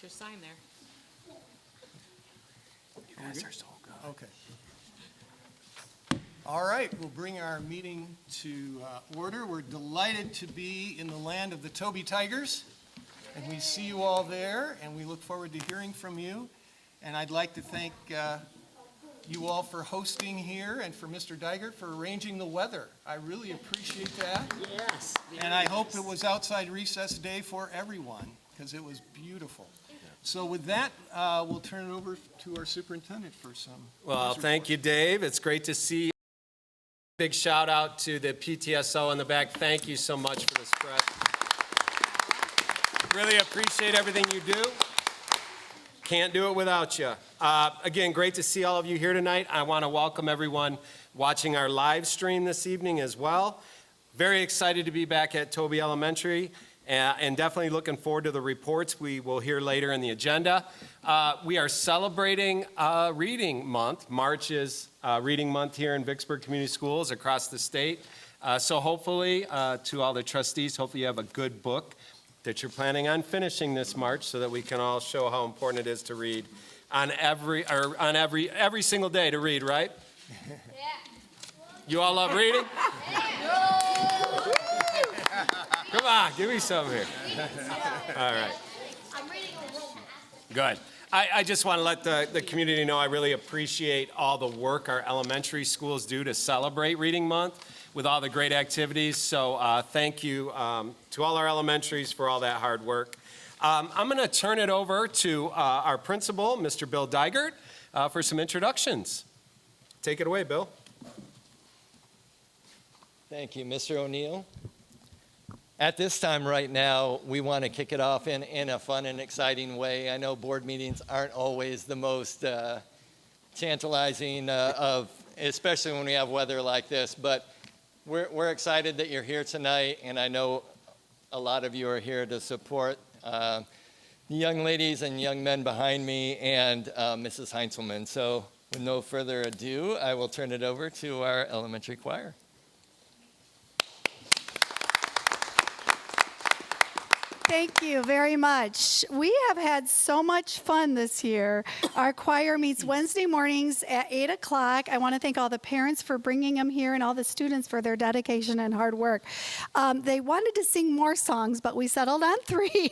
That's your sign there. You guys are so good. Okay. All right, we'll bring our meeting to order. We're delighted to be in the land of the Toby Tigers, and we see you all there, and we look forward to hearing from you. And I'd like to thank you all for hosting here and for Mr. Digert for arranging the weather. I really appreciate that. Yes. And I hope it was outside recess day for everyone, because it was beautiful. So with that, we'll turn it over to our superintendent for some. Well, thank you, Dave. It's great to see you. Big shout out to the PTSO in the back. Thank you so much for the spread. Really appreciate everything you do. Can't do it without you. Again, great to see all of you here tonight. I want to welcome everyone watching our live stream this evening as well. Very excited to be back at Toby Elementary. And definitely looking forward to the reports we will hear later in the agenda. We are celebrating Reading Month. March is Reading Month here in Vicksburg Community Schools across the state. So hopefully, to all the trustees, hopefully you have a good book that you're planning on finishing this March so that we can all show how important it is to read on every single day to read, right? Yeah. You all love reading? Come on, give me some here. All right. I'm reading a roll. Good. I just want to let the community know I really appreciate all the work our elementary schools do to celebrate Reading Month with all the great activities. So thank you to all our elementaries for all that hard work. I'm going to turn it over to our principal, Mr. Bill Digert, for some introductions. Take it away, Bill. Thank you, Mr. O'Neill. At this time right now, we want to kick it off in a fun and exciting way. I know board meetings aren't always the most tantalizing especially when we have weather like this, but we're excited that you're here tonight, and I know a lot of you are here to support the young ladies and young men behind me and Mrs. Heinzelman. So with no further ado, I will turn it over to our elementary choir. Thank you very much. We have had so much fun this year. Our choir meets Wednesday mornings at 8 o'clock. I want to thank all the parents for bringing them here and all the students for their dedication and hard work. They wanted to sing more songs, but we settled on 3.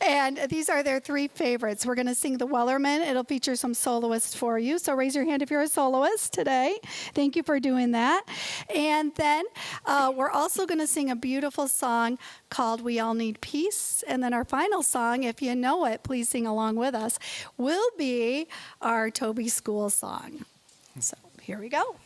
And these are their 3 favorites. We're going to sing The Wellerman. It'll feature some soloists for you. So raise your hand if you're a soloist today. Thank you for doing that. And then we're also going to sing a beautiful song called We All Need Peace. And then our final song, if you know it, please sing along with us, will be our Toby School song. So here we go.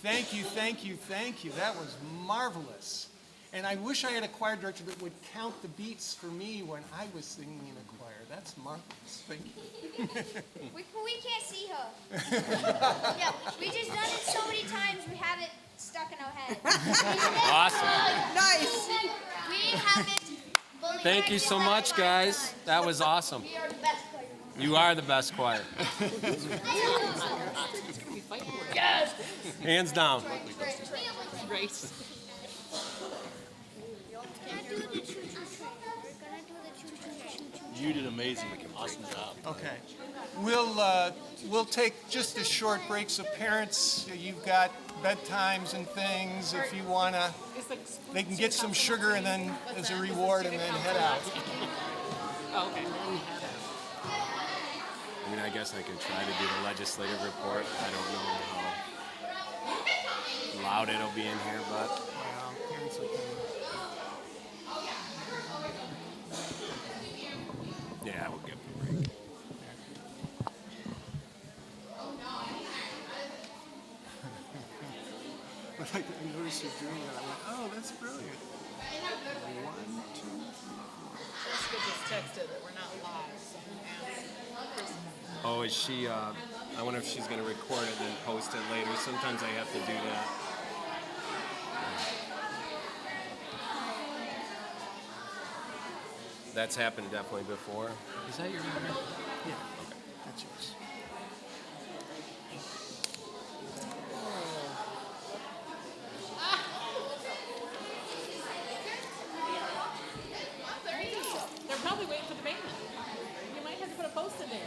Thank you, thank you, thank you. That was marvelous. And I wish I had a choir director that would count the beats for me when I was singing in a choir. That's marvelous. Thank you. We can't see her. Yeah, we just done it so many times we have it stuck in our head. Awesome. Nice. We have it. Thank you so much, guys. That was awesome. We are the best players. You are the best choir. Yes. Hands down. Grace. You did amazing. Awesome job. Okay. We'll take just a short break. So parents, you've got bedtimes and things. If you wanna, they can get some sugar and then as a reward and then head out. Oh, okay. I mean, I guess I can try to do the legislative report. I don't know how loud it'll be in here, but Well, parents will come. yeah, we'll give it a break. But I noticed you doing that. I went, oh, that's brilliant. 1, 2, 3, 4. Jessica just texted that we're not live, so ask. Oh, is she, I wonder if she's going to record it and then post it later. Sometimes I have to do that. That's happened definitely before. Is that your number? Yeah, that's yours. They're probably waiting for the band. You might have to put a post in there.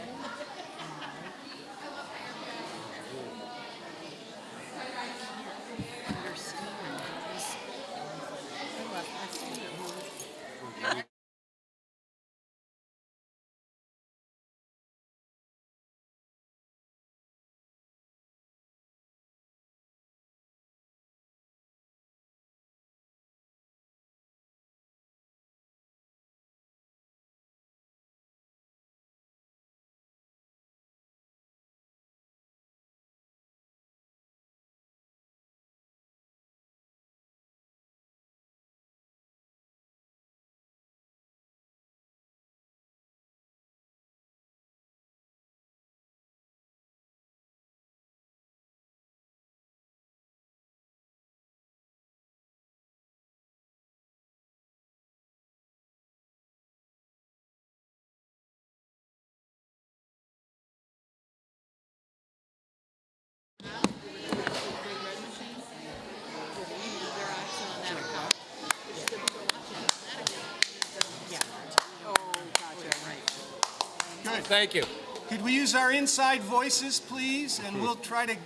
Good. Thank you. Could we use our inside voices, please? And we'll try to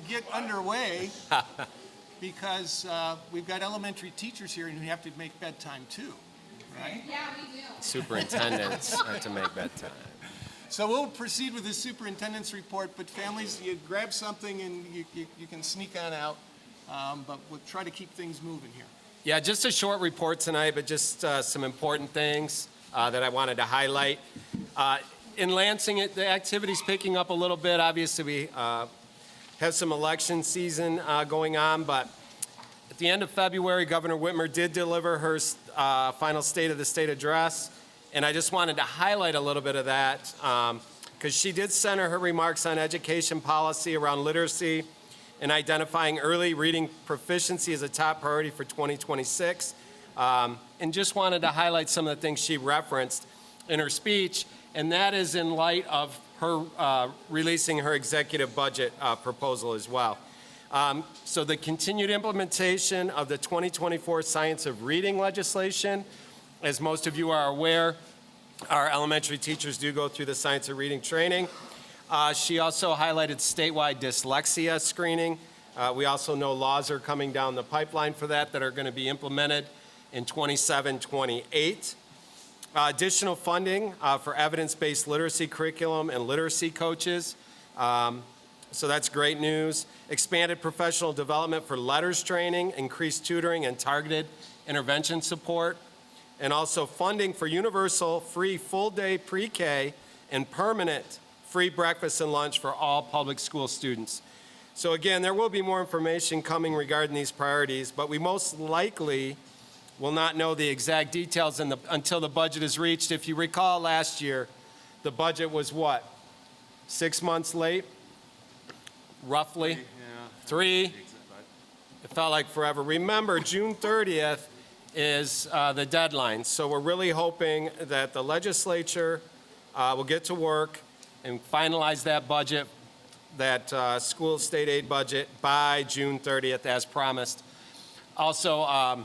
get underway because we've got elementary teachers here and we have to make bedtime too, right? Superintendents have to make bedtime. So we'll proceed with the superintendent's report, but families, you grab something and you can sneak on out, but we'll try to keep things moving here. Yeah, just a short report tonight, but just some important things that I wanted to highlight. In Lansing, the activity's picking up a little bit. Obviously, we have some election season going on, but at the end of February, Governor Whitmer did deliver her final State of the State address, and I just wanted to highlight a little bit of that because she did center her remarks on education policy around literacy and identifying early reading proficiency as a top priority for 2026, and just wanted to highlight some of the things she referenced in her speech, and that is in light of her releasing her executive budget proposal as well. So the continued implementation of the 2024 Science of Reading legislation, as most of you are aware, our elementary teachers do go through the Science of Reading training. She also highlighted statewide dyslexia screening. We also know laws are coming down the pipeline for that are going to be implemented in 27, 28. Additional funding for evidence-based literacy curriculum and literacy coaches. So that's great news. Expanded professional development for letters training, increased tutoring and targeted intervention support, and also funding for universal free full-day pre-K and permanent free breakfast and lunch for all public school students. So again, there will be more information coming regarding these priorities, but we most likely will not know the exact details until the budget is reached. If you recall last year, the budget was what? 6 months late? Roughly? Three? It felt like forever. Remember, June 30th is the deadline. So we're really hoping that the legislature will get to work and finalize that budget, that school state aid budget, by June 30th as promised. Also,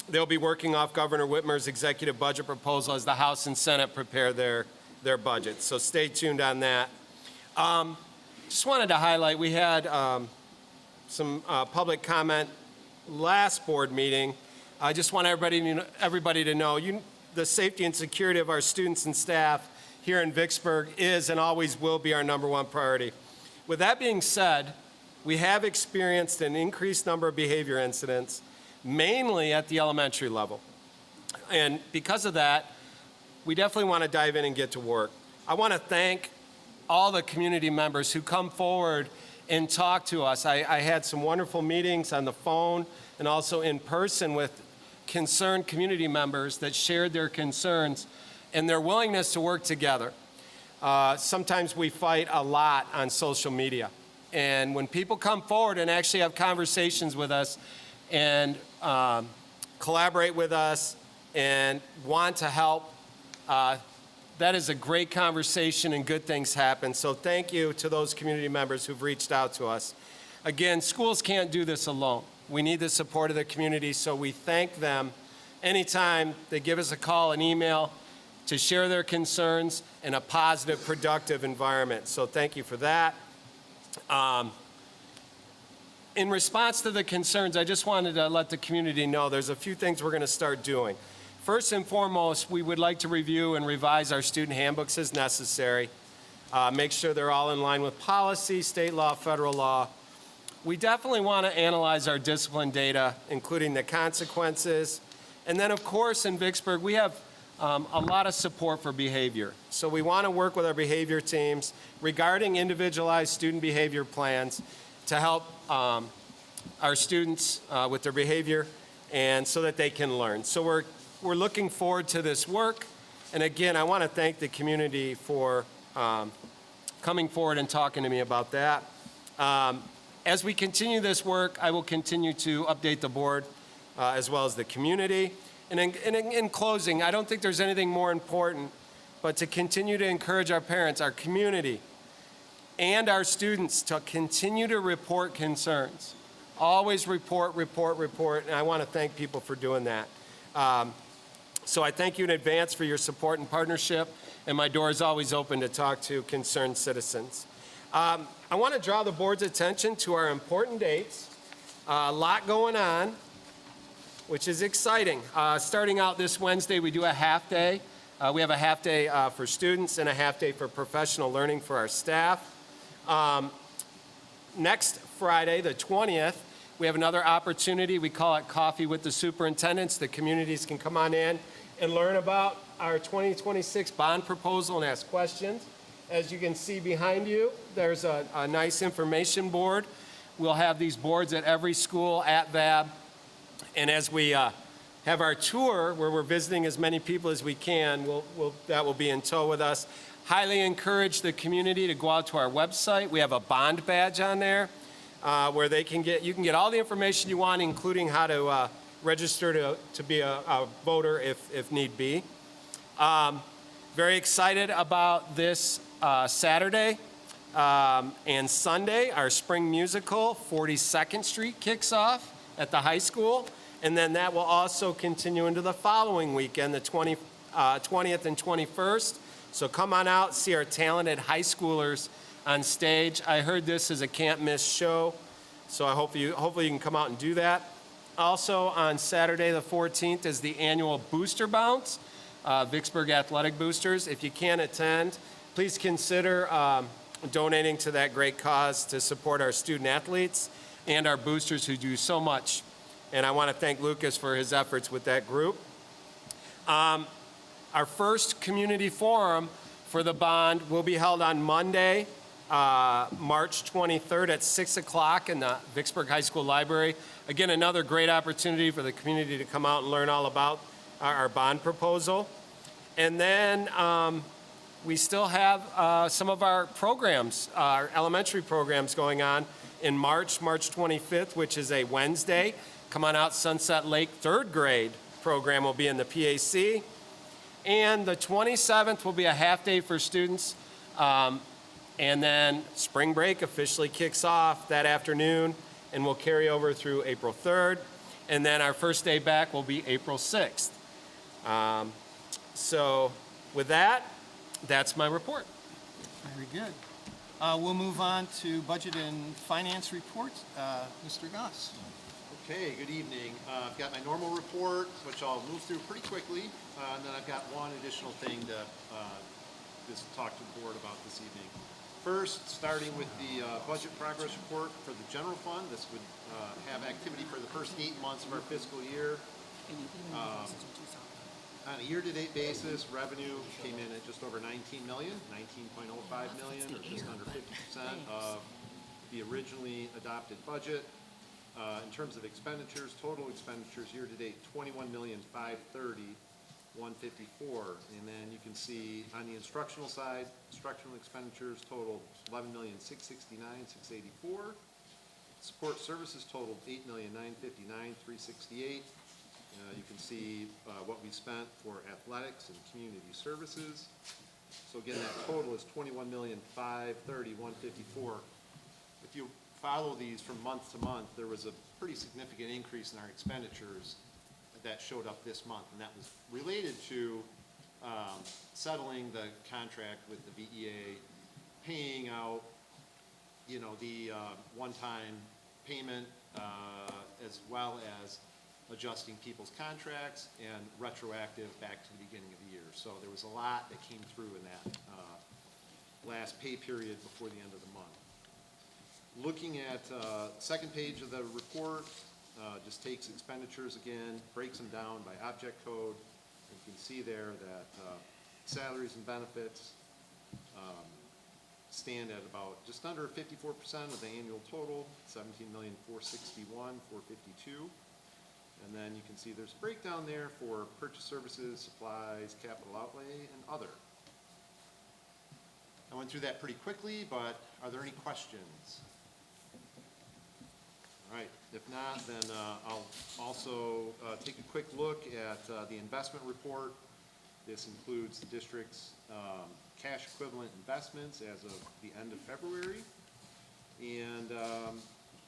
they'll be working off Governor Whitmer's executive budget proposal as the House and Senate prepare their budgets. So stay tuned on that. Just wanted to highlight, we had some public comment last board meeting. I just want everybody to know the safety and security of our students and staff here in Vicksburg is and always will be our #1 priority. With that being said, we have experienced an increased number of behavior incidents, mainly at the elementary level. And because of that, we definitely want to dive in and get to work. I want to thank all the community members who come forward and talk to us. I had some wonderful meetings on the phone and also in person with concerned community members that shared their concerns and their willingness to work together. Sometimes we fight a lot on social media. And when people come forward and actually have conversations with us and collaborate with us and want to help, that is a great conversation and good things happen. So thank you to those community members who've reached out to us. Again, schools can't do this alone. We need the support of the community, so we thank them anytime they give us a call, an email, to share their concerns in a positive, productive environment. So thank you for that. In response to the concerns, I just wanted to let the community know there's a few things we're going to start doing. First and foremost, we would like to review and revise our student handbooks as necessary, make sure they're all in line with policy, state law, federal law. We definitely want to analyze our discipline data, including the consequences. And then, of course, in Vicksburg, we have a lot of support for behavior. So we want to work with our behavior teams regarding individualized student behavior plans to help our students with their behavior and so that they can learn. So we're looking forward to this work. And again, I want to thank the community for coming forward and talking to me about that. As we continue this work, I will continue to update the board as well as the community. And in closing, I don't think there's anything more important but to continue to encourage our parents, our community, and our students to continue to report concerns. Always report, and I want to thank people for doing that. So I thank you in advance for your support and partnership, and my door is always open to talk to concerned citizens. I want to draw the board's attention to our important dates. A lot going on, which is exciting. Starting out this Wednesday, we do a half day. We have a half day for students and a half day for professional learning for our staff. Next Friday, the 20th, we have another opportunity. We call it Coffee with the Superintendents. The communities can come on in and learn about our 2026 bond proposal and ask questions. As you can see behind you, there's a nice information board. We'll have these boards at every school at VAB. And as we have our tour, where we're visiting as many people as we can, that will be in tow with us. Highly encourage the community to go out to our website. We have a bond badge on there where you can get all the information you want, including how to register to be a voter if need be. Very excited about this Saturday and Sunday. Our spring musical, 42nd Street, kicks off at the high school. And then that will also continue into the following weekend, the 20th and 21st. So come on out, see our talented high schoolers on stage. I heard this is a can't-miss show, so hopefully you can come out and do that. Also on Saturday the 14th is the annual Booster Bounce, Vicksburg Athletic Boosters. If you can't attend, please consider donating to that great cause to support our student athletes and our boosters who do so much. And I want to thank Lucas for his efforts with that group. Our first community forum for the bond will be held on Monday, March 23rd at 6 o'clock in the Vicksburg High School Library. Again, another great opportunity for the community to come out and learn all about our bond proposal. And then we still have some of our programs, our elementary programs going on in March 25th, which is a Wednesday. Come on out, Sunset Lake third grade program will be in the PAC. And the 27th will be a half day for students. And then spring break officially kicks off that afternoon and will carry over through April 3rd. And then our first day back will be April 6th. So with that, that's my report. Very good. We'll move on to budget and finance reports. Mr. Goss. Okay, good evening. I've got my normal report, which I'll move through pretty quickly, and then I've got one additional thing to just talk to the board about this evening. First, starting with the budget progress report for the general fund. This would have activity for the first 8 months of our fiscal year. On a year-to-date basis, revenue came in at just over 19 million, 19.05 million, or just under 50% of the originally adopted budget. In terms of expenditures, total expenditures year-to-date, 21,530,154. And then you can see on the instructional side, instructional expenditures totaled 11,669,684. Support services totaled 8,959,368. You can see what we spent for athletics and community services. So again, that total is 21,530,154. If you follow these from month to month, there was a pretty significant increase in our expenditures that showed up this month, and that was related to settling the contract with the VEA, paying out, the one-time payment, as well as adjusting people's contracts and retroactive back to the beginning of the year. So there was a lot that came through in that last pay period before the end of the month. Looking at second page of the report, just takes expenditures again, breaks them down by object code. You can see there that salaries and benefits stand at about just under 54% of the annual total, 17,461,452. And then you can see there's a breakdown there for purchase services, supplies, capital outlay, and other. I went through that pretty quickly, but are there any questions? All right, if not, then I'll also take a quick look at the investment report. This includes the district's cash equivalent investments as of the end of February. And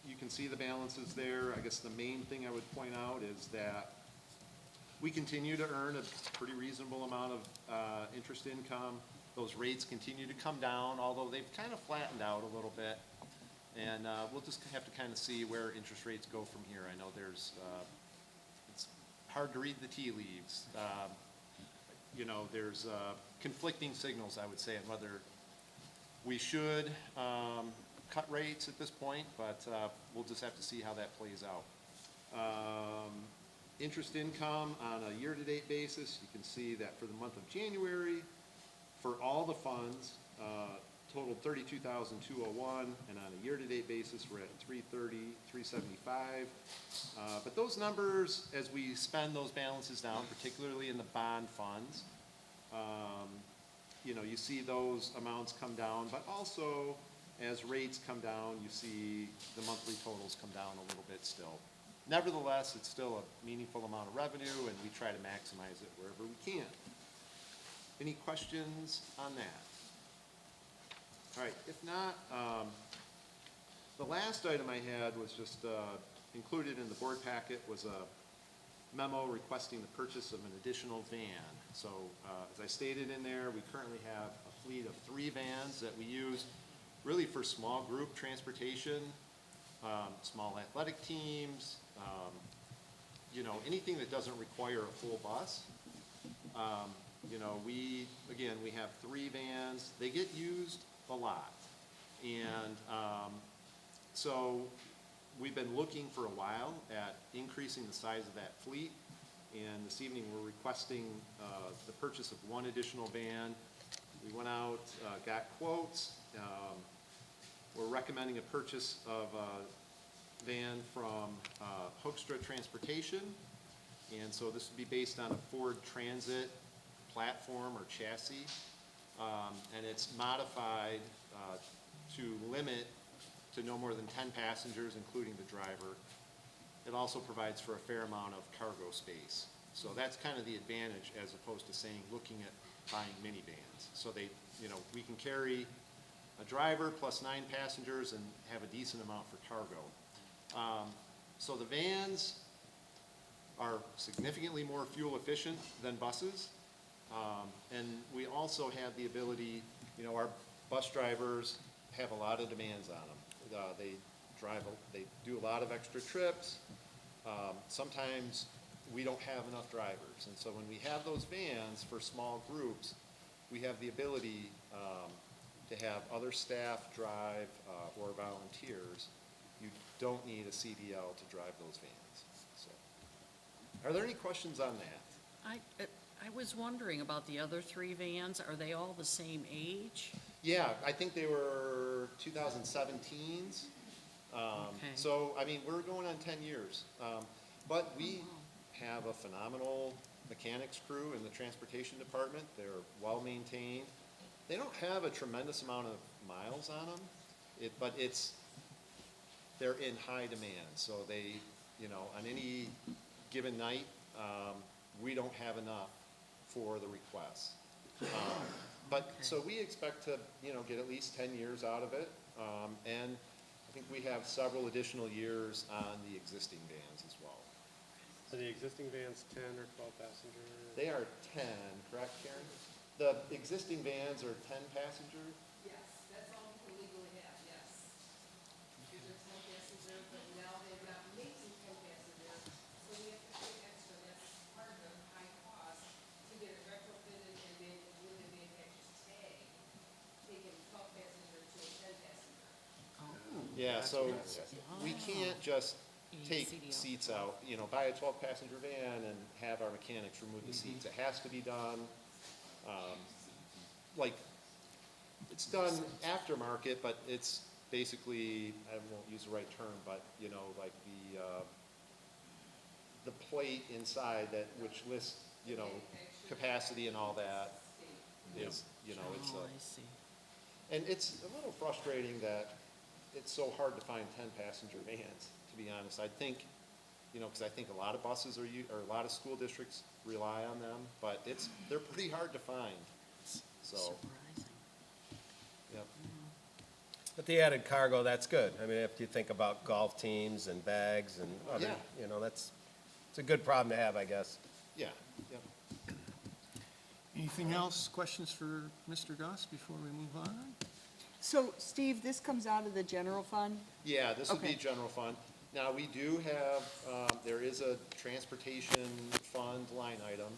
you can see the balances there. I guess the main thing I would point out is that we continue to earn a pretty reasonable amount of interest income. Those rates continue to come down, although they've kind of flattened out a little bit. And we'll just have to kind of see where interest rates go from here. I know there's, it's hard to read the tea leaves. There's conflicting signals, I would say, on whether we should cut rates at this point, but we'll just have to see how that plays out. Interest income on a year-to-date basis, you can see that for the month of January, for all the funds, totaled 32,201, and on a year-to-date basis, we're at 330,375. But those numbers, as we spend those balances down, particularly in the bond funds, you see those amounts come down, but also as rates come down, you see the monthly totals come down a little bit still. Nevertheless, it's still a meaningful amount of revenue, and we try to maximize it wherever we can. Any questions on that? All right, if not, the last item I had was just included in the board packet was a memo requesting the purchase of an additional van. So as I stated in there, we currently have a fleet of 3 vans that we use really for small group transportation, small athletic teams, anything that doesn't require a full bus. We have 3 vans. They get used a lot. And so we've been looking for a while at increasing the size of that fleet. And this evening we're requesting the purchase of 1 additional van. We went out, got quotes. recommending a purchase of a van from Hoekstra Transportation. And so this would be based on a Ford Transit platform or chassis. And it's modified to limit to no more than 10 passengers, including the driver. It also provides for a fair amount of cargo space. So that's kind of the advantage as opposed to saying, looking at buying minivans. So they, we can carry a driver plus 9 passengers and have a decent amount for cargo. So the vans are significantly more fuel efficient than buses. And we also have the ability, our bus drivers have a lot of demands on them. They do a lot of extra trips. Sometimes we don't have enough drivers. And so when we have those vans for small groups, we have the ability to have other staff drive or volunteers. You don't need a CDL to drive those vans. So, are there any questions on that? I was wondering about the other 3 vans. Are they all the same age? Yeah, I think they were 2017s. Okay. So, I mean, we're going on 10 years. But we have a phenomenal mechanics crew in the transportation department. They're well-maintained. They don't have a tremendous amount of miles on them, but they're in high demand. So they, on any given night, we don't have enough for the requests. So we expect to, get at least 10 years out of it. And I think we have several additional years on the existing vans as well. Are the existing vans 10 or 12 passenger? They are 10, correct, Karen? The existing vans are 10 passenger? Yes, that's all we can legally have, yes. These are 10 passenger, but now they're not making 10 passenger, so we have to pay extra. That's part of the high cost to get it retrofitted and then with the manufacturer's tag, taking 12 passenger to a 10 passenger. Yeah, so we can't just take CDL. seats out, buy a 12-passenger van and have our mechanics remove the seats. It has to be done, it's done aftermarket, but it's basically, I won't use the right term, but, like the plate inside which lists, capacity and all that is, it's Oh, I see. and it's a little frustrating that it's so hard to find 10-passenger vans, to be honest. I think, because I think a lot of buses or a lot of school districts rely on them, but they're pretty hard to find. So, Surprising. yep. But the added cargo, that's good. I mean, if you think about golf teams and bags and other, it's a good problem to have, I guess. Yeah, yep. Anything else, questions for Mr. Goss before we move on? So, Steve, this comes out of the general fund? Yeah, this would be Okay. general fund. Now, we do have, there is a transportation fund line item.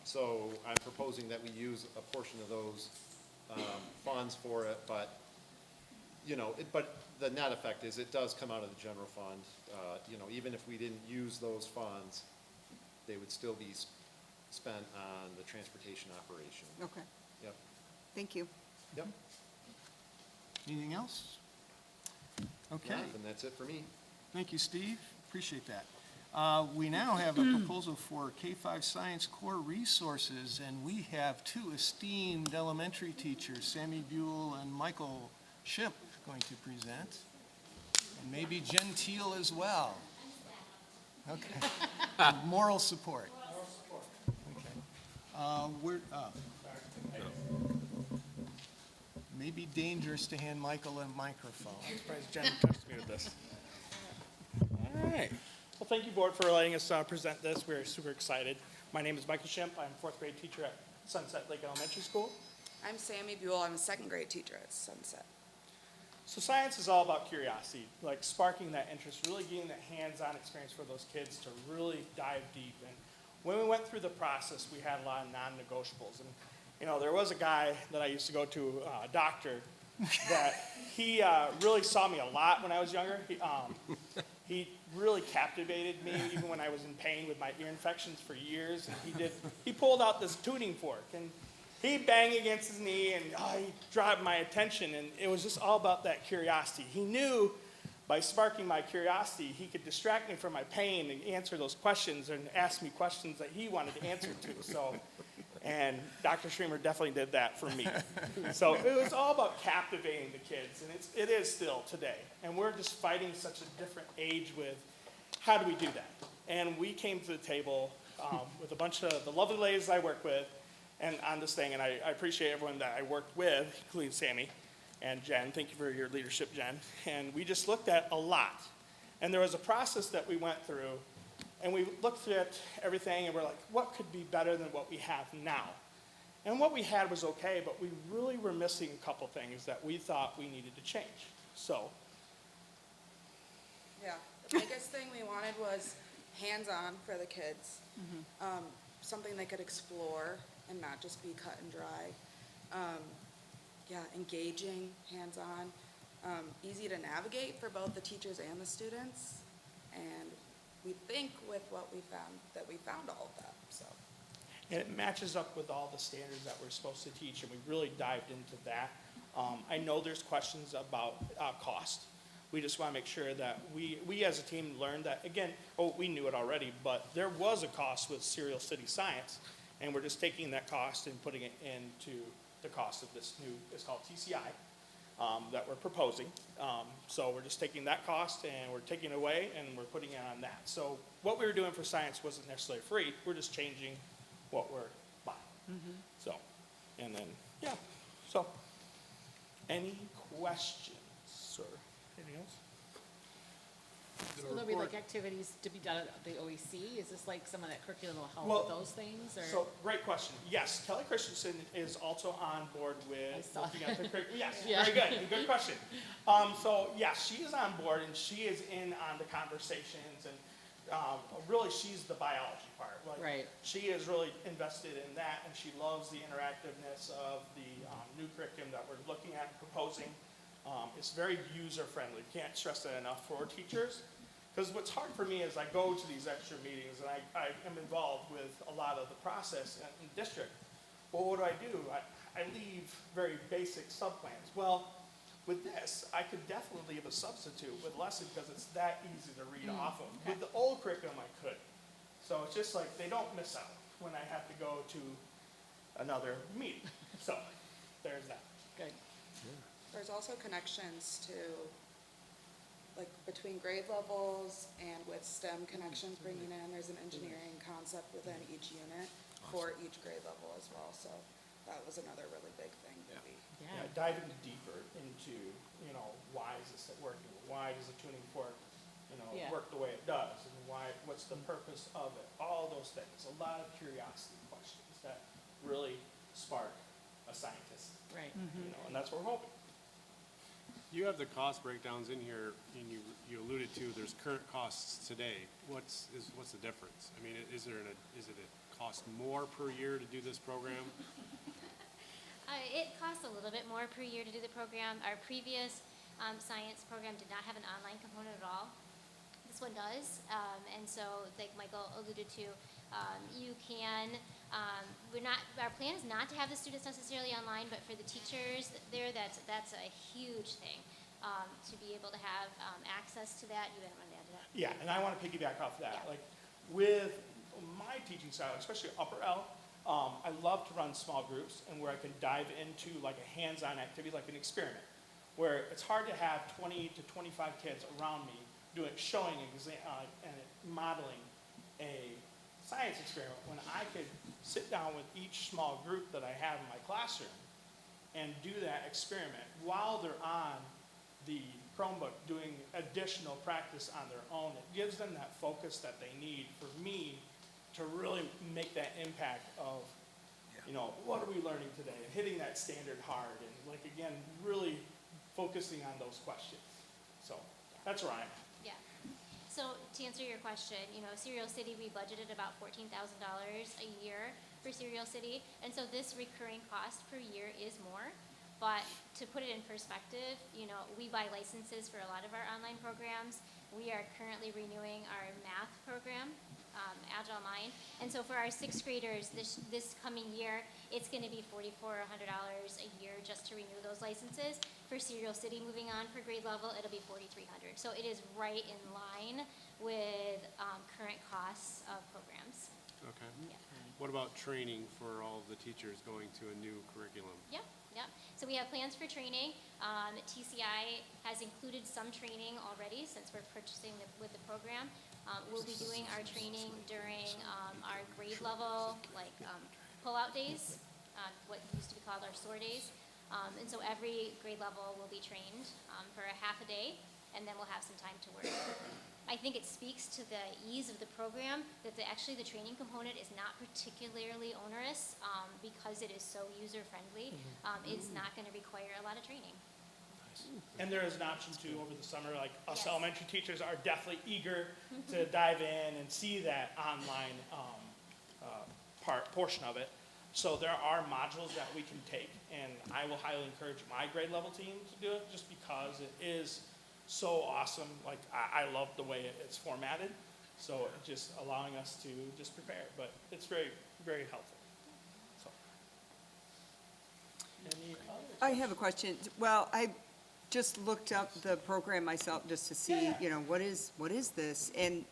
So I'm proposing that we use a portion of those funds for it, but, but the net effect is it does come out of the general fund. Even if we didn't use those funds, they would still be spent on the transportation operation. Okay, Yep, thank you. yep. Anything else? Okay, And that's it for me. thank you, Steve. Appreciate that. We now have a proposal for K-5 Science Core Resources, and we have 2 esteemed elementary teachers, Sammy Buell and Michael Schipp, going to present, and maybe Jen Teal as well. Okay. Moral support. Okay. May be dangerous to hand Michael a microphone. I'm surprised Jen touched me with this. All right. Well, thank you, board, for letting us present this. We're super excited. My name is Michael Schipp. I'm a 4th grade teacher at Sunset Lake Elementary School. I'm Sammy Buell. I'm a 2nd grade teacher at Sunset. So science is all about curiosity, like sparking that interest, really getting that hands-on experience for those kids to really dive deep. And when we went through the process, we had a lot of non-negotiables. And there was a guy that I used to go to, a doctor, that he really saw me a lot when I was younger. He really captivated me, even when I was in pain with my ear infections for years. And he pulled out this tuning fork, and He banged against his knee and he grabbed my attention, and it was just all about that curiosity. He knew by sparking my curiosity, he could distract me from my pain and answer those questions and ask me questions that he wanted to answer to. So, and Dr. Schremer definitely did that for me. So it was all about captivating the kids, and it is still today. And we're just fighting such a different age with how do we do that? And we came to the table with a bunch of the lovely ladies I work with and on this thing, and I appreciate everyone that I worked with, including Sammy and Jen. Thank you for your leadership, Jen. And we just looked at a lot. And there was a process that we went through, and we looked at everything, and we're like, what could be better than what we have now? And what we had was okay, but we really were missing a couple things that we thought we needed to change. So, Yeah, the biggest thing we wanted was hands-on for the kids. Something they could explore and not just be cut and dry. Yeah, engaging, hands-on, easy to navigate for both the teachers and the students. And we think with what we found, that we found all of that, so. and it matches up with all the standards that we're supposed to teach, and we really dived into that. I know there's questions about cost. We just want to make sure that we as a team learned that, again, we knew it already, but there was a cost with Serial City Science, and we're just taking that cost and putting it into the cost of this new, it's called TCI, that we're proposing. So we're just taking that cost and we're taking it away and we're putting it on that. So what we were doing for science wasn't necessarily free, we're just changing what we're buying. So, and then, yeah, so, any questions or anything else? So there'll be like activities to be done at the OEC? Is this like some of that curriculum will help Well, with those things, or? So, great question. Yes, Kelly Christensen is also on board I with saw looking at the curriculum. Yes, Yeah. very good. Good question. So, yes, she is on board and she is in on the conversations, and really she's the biology part. Like, Right. She is really invested in that, and she loves the interactiveness of the new curriculum that we're looking at and proposing. It's very user-friendly. Can't stress that enough for teachers. Because what's hard for me is I go to these extra meetings and I am involved with a lot of the process in district. Well, what do? I leave very basic sub-plans. Well, with this, I could definitely leave a substitute with lesson because it's that easy to read off of. With the old curriculum, I could. So it's just like they don't miss out when I have to go to another meeting. So there's that. Good. There's also connections to, like, between grade levels and with STEM connections bringing in, there's an engineering concept within each unit for each grade level as well, so that was another really big thing to be. Yeah, diving deeper into, why is this working? Why does the tuning fork, Yeah. work the way it does? And what's the purpose of it? All those things. A lot of curiosity questions that really spark a scientist, Right. and that's what we're hoping. You have the cost breakdowns in here, and you alluded to there's current costs today. What's the difference? I mean, is it a cost more per year to do this program? It costs a little bit more per year to do the program. Our previous science program did not have an online component at all. This one does, and so like Michael alluded to, you can, our plan is not to have the students necessarily online, but for the teachers there, that's a huge thing, to be able to have access to that. You didn't want to add to that? Yeah, and I want to piggyback off that. Yeah. Like with my teaching style, especially upper L, I love to run small groups and where I can dive into like a hands-on activity, like an experiment, where it's hard to have 20 to 25 kids around me showing and modeling a science experiment when I could sit down with each small group that I have in my classroom and do that experiment while they're on the Chromebook doing additional practice on their own. It gives them that focus that they need for me to really make that impact of, what are we learning today? And hitting that standard hard and, like, again, really focusing on those questions. So that's where I'm at. Yeah. So to answer your question, Serial City, we budgeted about $14,000 a year for Serial City, and so this recurring cost per year is more. But to put it in perspective, we buy licenses for a lot of our online programs. We are currently renewing our math program Agile Mind. And so for our sixth graders this coming year, it's going to be $4,400 a year just to renew those licenses. For Serial City moving on for grade level, it'll be $4,300. So it is right in line with current costs of programs. Okay. Yeah. What about training for all of the teachers going to a new curriculum? Yep, yep. So we have plans for training. TCI has included some training already since we're purchasing with the program. We'll be doing our training during our grade level, like pull-out days, what used to be called our SOAR days. And so every grade level will be trained for a half a day, and then we'll have some time to work. I think it speaks to the ease of the program that actually the training component is not particularly onerous because it is so user-friendly. It's not going to require a lot of training. And there is an option too over the summer, like us Yes. elementary teachers are definitely eager to dive in and see that online portion of it. So there are modules that we can take, and I will highly encourage my grade level team to do it just because it is so awesome. Like, I love the way it's formatted, so just allowing us to just prepare, but it's very, very helpful. So. Any other I have a question. Well, I just looked up the program myself just to see, you know, what is this? And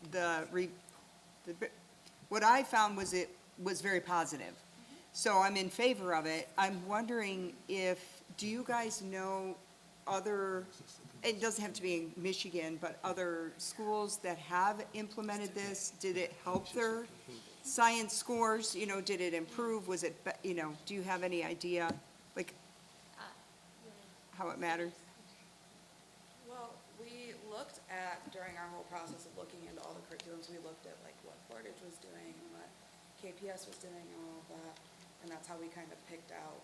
what I found was it was very positive. So I'm in favor of it. I'm wondering do you guys know other, it doesn't have to be in Michigan, but other schools that have implemented this? Did it help their science scores? You know, did it improve? Was it, you know, do you have any idea, like, how it mattered? Well, we looked at, during our whole process of looking into all the curriculums, we looked at like what Portage was doing and what KPS was doing and all of that. And that's how we kind of picked out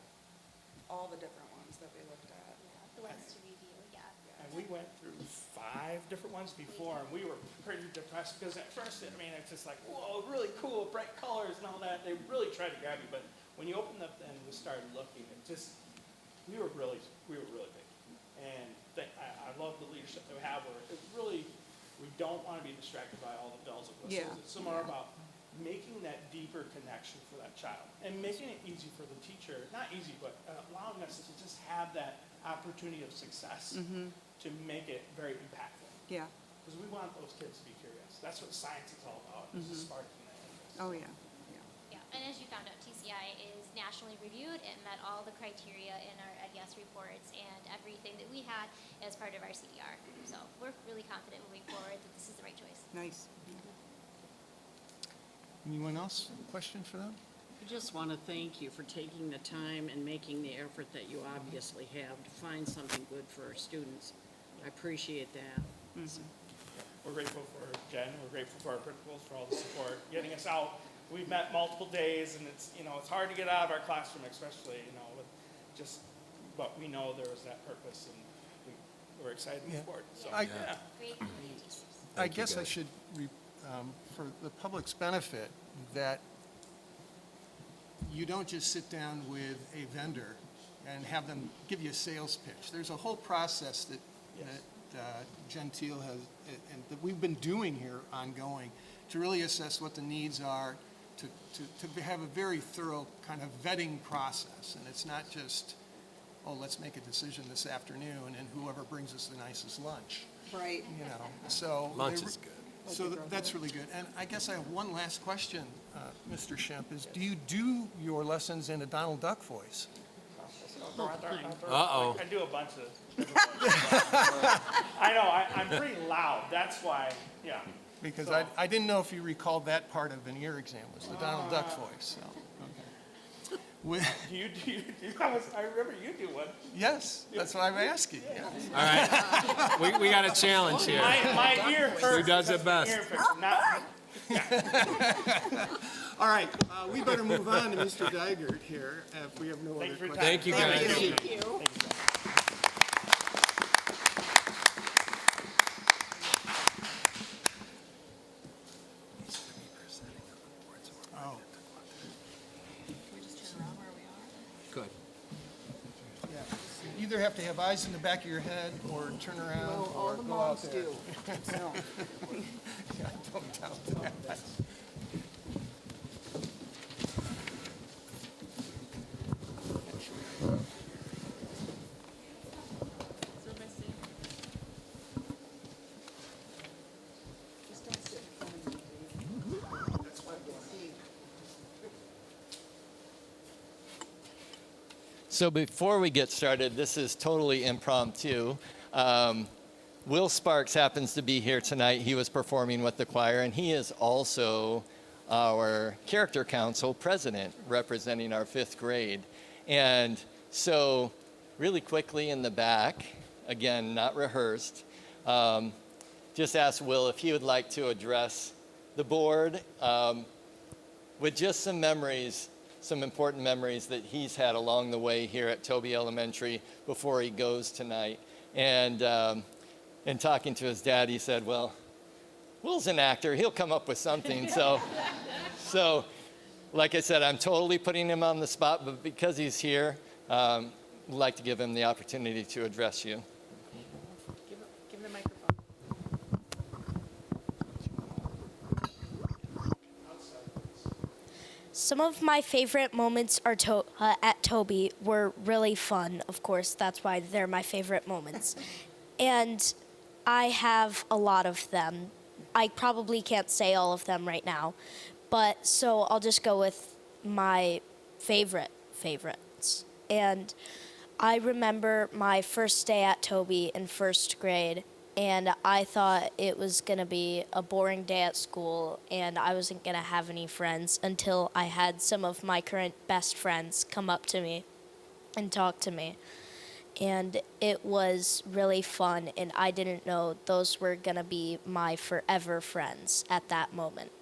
all the different ones that we looked at. The ones to review, yeah. And we went through 5 different ones before, and we were pretty depressed, because at first, I mean, it's just like, whoa, really cool, bright colors and all that. They really tried to grab you, but when you opened up and we started looking, it just, we were really big. And I love the leadership that we have, where it really, we don't want to be distracted by all the bells and whistles. Yeah. It's more about making that deeper connection for that child, and making it easy for the teacher, not easy, but allowing us to just have that opportunity of success to make it very impactful. Yeah. Because we want those kids to be curious. That's what science is all about, is sparking that interest. Oh, yeah. Yeah, and as you found out, TCI is nationally reviewed. It met all the criteria in our EdYes reports and everything that we had as part of our CDR. So we're really confident moving forward that this is the right choice. Nice. Anyone else? Question for them? I just want to thank you for taking the time and making the effort that you obviously have to find something good for our students. I appreciate that. We're grateful for Jen. We're grateful for our principals for all the support, getting us out. We've met multiple days, and it's, you know, it's hard to get out of our classroom, especially, you know, with just, but we know there was that purpose, and we're excited to move forward. So, I- yeah. Great community teachers. I guess I should, for the public's benefit, that you don't just sit down with a vendor and have them give you a sales pitch. There's a whole process that Gentile has, and that we've been doing here ongoing, to really assess what the needs are, to have a very thorough kind of vetting process. And it's not just, oh, let's make a decision this afternoon, and whoever brings us the nicest lunch. Right. You know, so. Lunch is good. So that's really good. And I guess I have one last question, Mr. Shemp, is do you do your lessons in a Donald Duck voice? Uh-oh. I do a bunch of I know, I'm pretty loud. That's why, yeah. Because So- I didn't know if you recalled that part of an ear exam, was the Donald Duck voice, so, okay. Do you I remember you do one. Yes, that's what I'm asking, yeah. All right. We got a challenge here. My ear hurts. Who does it because best? of the ear infection, not- All right, we better move on to Mr. Dygert here, if we have no other Thanks for your questions. time. Thank you, guys. Thank you. Oh, Good. yeah. You either have to have eyes in the back of your head, or turn around, Well, or all the go out moms there. do. So, Yeah, don't doubt that. So before we get started, this is totally impromptu. Will Sparks happens to be here tonight. He was performing with the choir, and he is also our Character Council president, representing our 5th grade. And so really quickly in the back, again, not rehearsed, just ask Will if he would like to address the board with just some memories, some important memories that he's had along the way here at Toby Elementary before he goes tonight. And in talking to his dad, he said, well, Will's an actor. He'll come up with something. So, like I said, I'm totally putting him on the spot, but because he's here, I'd like to give him the opportunity to address you. Give him the microphone. Some of my favorite moments are at Toby were really fun. Of course, that's why they're my favorite moments. And I have a lot of them. I probably can't say all of them right now, but so I'll just go with my favorites. And I remember my first day at Toby in 1st grade, and I thought it was going to be a boring day at school, and I wasn't going to have any friends until I had some of my current best friends come up to me and talk to me. And it was really fun, and I didn't know those were going to be my forever friends at that moment.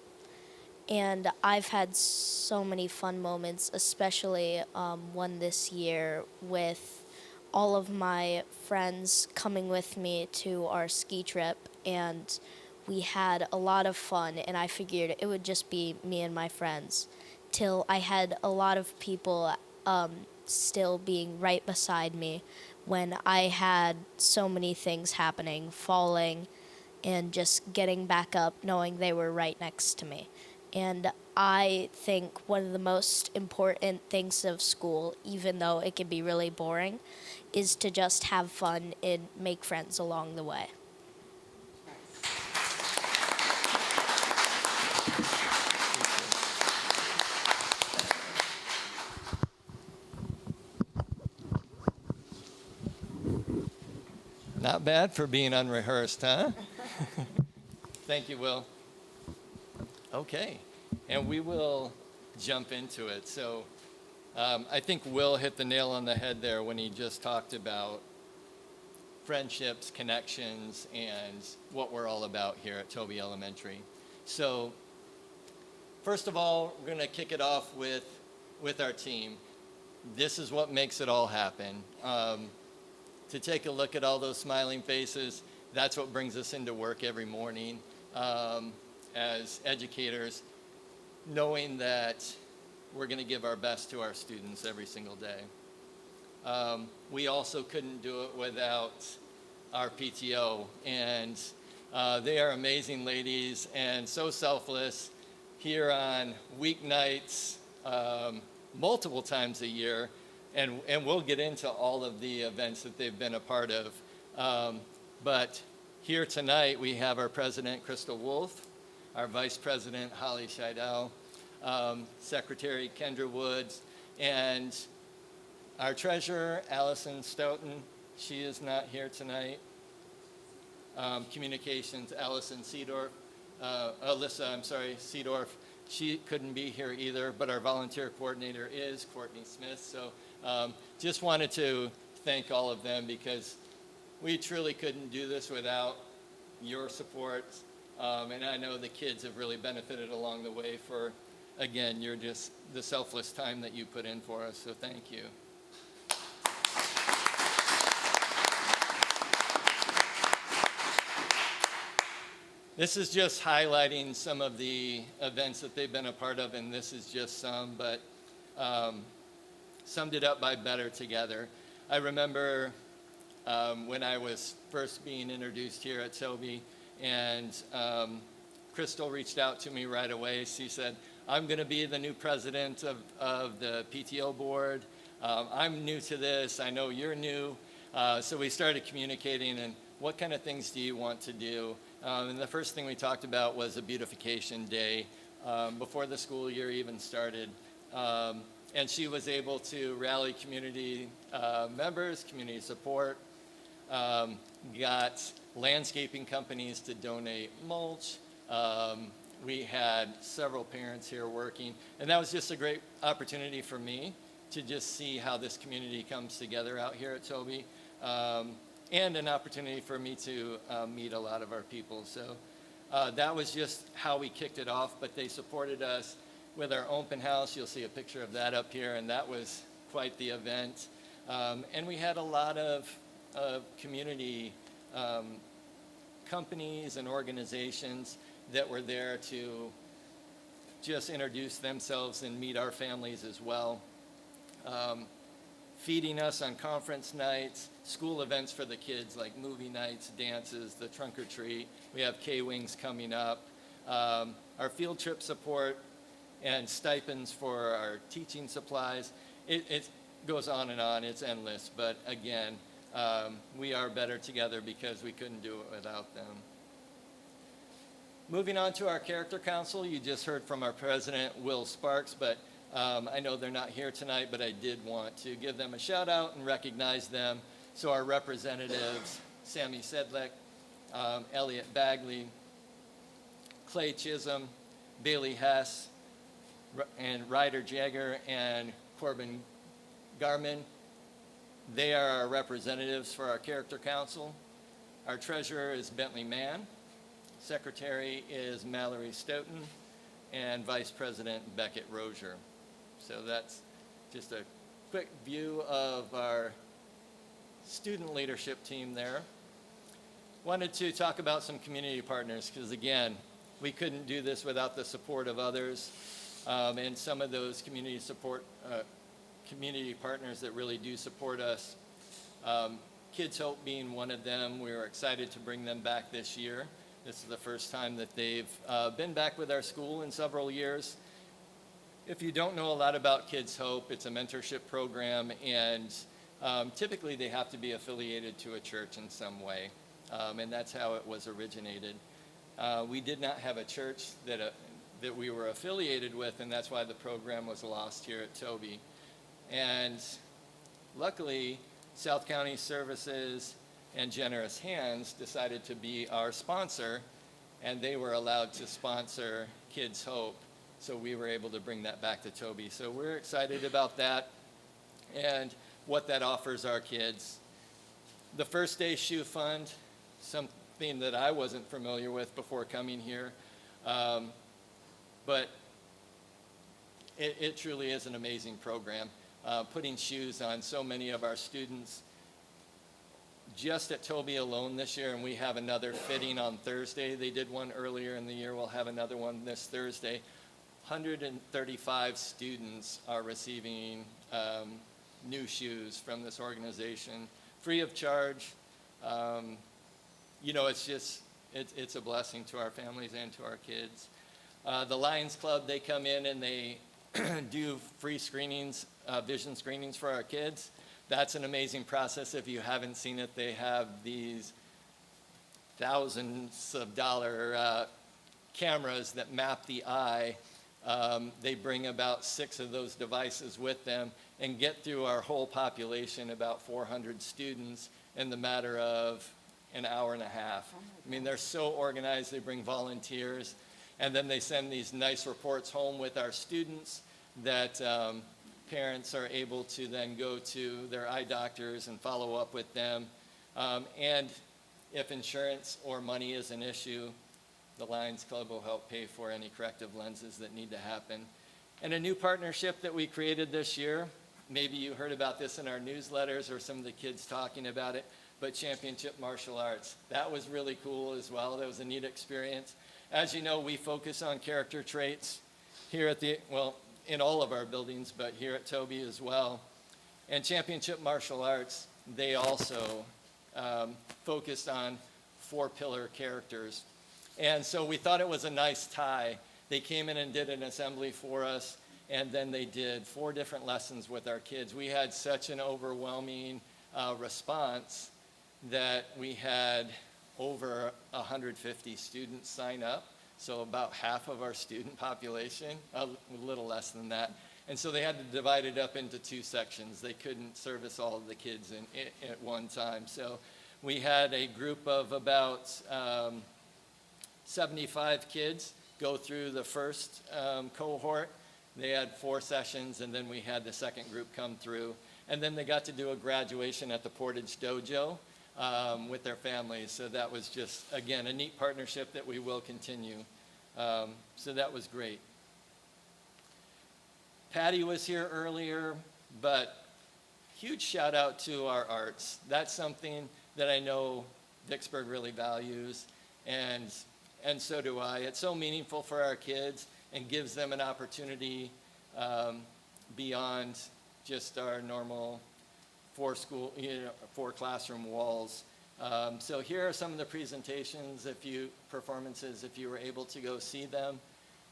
And I've had so many fun moments, especially one this year with all of my friends coming with me to our ski trip, and we had a lot of fun, and I figured it would just be me and my friends, till I had a lot of people still being right beside me when I had so many things happening, falling, and just getting back up knowing they were right next to me. And I think one of the most important things of school, even though it can be really boring, is to just have fun and make friends along the way. Not bad for being unrehearsed, huh? Thank you, Will. Okay, and we will jump into it. So I think Will hit the nail on the head there when he just talked about friendships, connections, and what we're all about here at Toby Elementary. So first of all, we're going to kick it off with our team. This is what makes it all happen. To take a look at all those smiling faces, that's what brings us into work every morning as educators, knowing that we're going to give our best to our students every single day. We also couldn't do it without our PTO, and they are amazing ladies and so selfless here on weeknights, multiple times a year. And we'll get into all of the events that they've been a part of. But here tonight, we have our president, Crystal Wolf, our vice president, Holly Scheidel, secretary, Kendra Woods, and our treasurer, Allison Stoughton. She is not here tonight. Communications, Alyssa Seedorf. She couldn't be here either, but our volunteer coordinator is Courtney Smith. So just wanted to thank all of them because we truly couldn't do this without your support. And I know the kids have really benefited along the way for, again, you're just the selfless time that you put in for us. So thank you. This is just highlighting some of the events that they've been a part of, and this is just some, but summed it up by Better Together. I remember when I was first being introduced here at Toby, and Crystal reached out to me right away. She said, I'm going to be the new president of the PTO board. I'm new to this. I know you're new. So we started communicating, and what kind of things do you want to do? And the first thing we talked about was a beautification day before the school year even started. and she was able to rally community members, community support, got landscaping companies to donate mulch. We had several parents here working, and that was just a great opportunity for me to just see how this community comes together out here at Toby, and an opportunity for me to meet a lot of our people. So that was just how we kicked it off, but they supported us with our open house. You'll see a picture of that up here, and that was quite the event. And we had a lot of community companies and organizations that were there to just introduce themselves and meet our families as well. Feeding us on conference nights, school events for the kids like movie nights, dances, the trunk or treat. We have K-Wings coming up. Our field trip support and stipends for our teaching supplies. It goes on and on, it's endless, but again, we are better together because we couldn't do it without them. Moving on to our Character Council, you just heard from our president, Will Sparks, but I know they're not here tonight, but I did want to give them a shout out and recognize them. So our representatives, Sammy Sedlick, Elliot Bagley, Clay Chisholm, Bailey Hess, and Ryder Jagger and Corbin Garmin. They are our representatives for our Character Council. Our treasurer is Bentley Mann. Secretary is Mallory Stoughton, and Vice President Beckett Rozier. So that's just a quick view of our student leadership team there. Wanted to talk about some community partners because, again, we couldn't do this without the support of others, and some of those community partners that really do support us. Kids Hope being one of them. We were excited to bring them back this year. This is the first time that they've been back with our school in several years. If you don't know a lot about Kids Hope, it's a mentorship program, and typically they have to be affiliated to a church in some way, and that's how it was originated. We did not have a church that we were affiliated with, and that's why the program was lost here at Toby. And luckily, South County Services and Generous Hands decided to be our sponsor, and they were allowed to sponsor Kids Hope, so we were able to bring that back to Toby. So we're excited about that and what that offers our kids. The First Day Shoe Fund, something that I wasn't familiar with before coming here, but it truly is an amazing program, putting shoes on so many of our students. Just at Toby alone this year, and we have another fitting on Thursday. They did one earlier in the year. We'll have another one this Thursday. 135 students are receiving new shoes from this organization, free of charge. You know, it's a blessing to our families and to our kids. The Lions Club, they come in and they do free screenings, vision screenings for our kids. That's an amazing process. If you haven't seen it, they have these thousands of dollar cameras that map the eye. They bring about 6 of those devices with them and get through our whole population, about 400 students, in the matter of an hour and a half. I mean, they're so organized. They bring volunteers, and then they send these nice reports home with our students that parents are able to then go to their eye doctors and follow up with them. And if insurance or money is an issue, the Lions Club will help pay for any corrective lenses that need to happen. And a new partnership that we created this year, maybe you heard about this in our newsletters or some of the kids talking about it, but Championship Martial Arts. That was really cool as well. That was a neat experience. As you know, we focus on character traits here at in all of our buildings, but here at Toby as well. And Championship Martial Arts, they also focused on 4-pillar characters. And so we thought it was a nice tie. They came in and did an assembly for us, and then they did 4 different lessons with our kids. We had such an overwhelming response that we had over 150 students sign up. So about half of our student population, a little less than that. And so they had to divide it up into 2 sections. They couldn't service all of the kids at one time. So we had a group of about 75 kids go through the first cohort. They had 4 sessions, and then we had the second group come through. And then they got to do a graduation at the Portage Dojo with their families. So that was just, again, a neat partnership that we will continue. So that was great. Patty was here earlier, but huge shout out to our arts. That's something that I know Vicksburg really values, and so do I. It's so meaningful for our kids and gives them an opportunity beyond just our normal 4 classroom walls. So here are some of the presentations, performances, if you were able to go see them.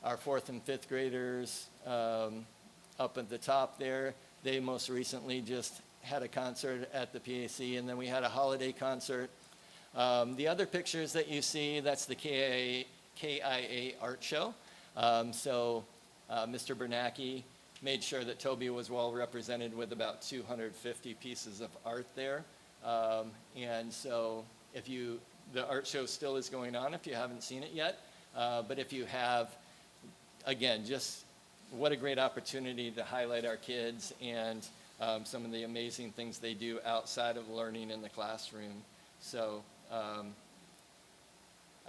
Our 4th and 5th graders up at the top there, they most recently just had a concert at the PAC, and then we had a holiday concert. The other pictures that you see, that's the KIA art show. Mr. Bernacki made sure that Toby was well represented with about 250 pieces of art there. And so the art show still is going on if you haven't seen it yet. But if you have, again, just what a great opportunity to highlight our kids and some of the amazing things they do outside of learning in the classroom. So I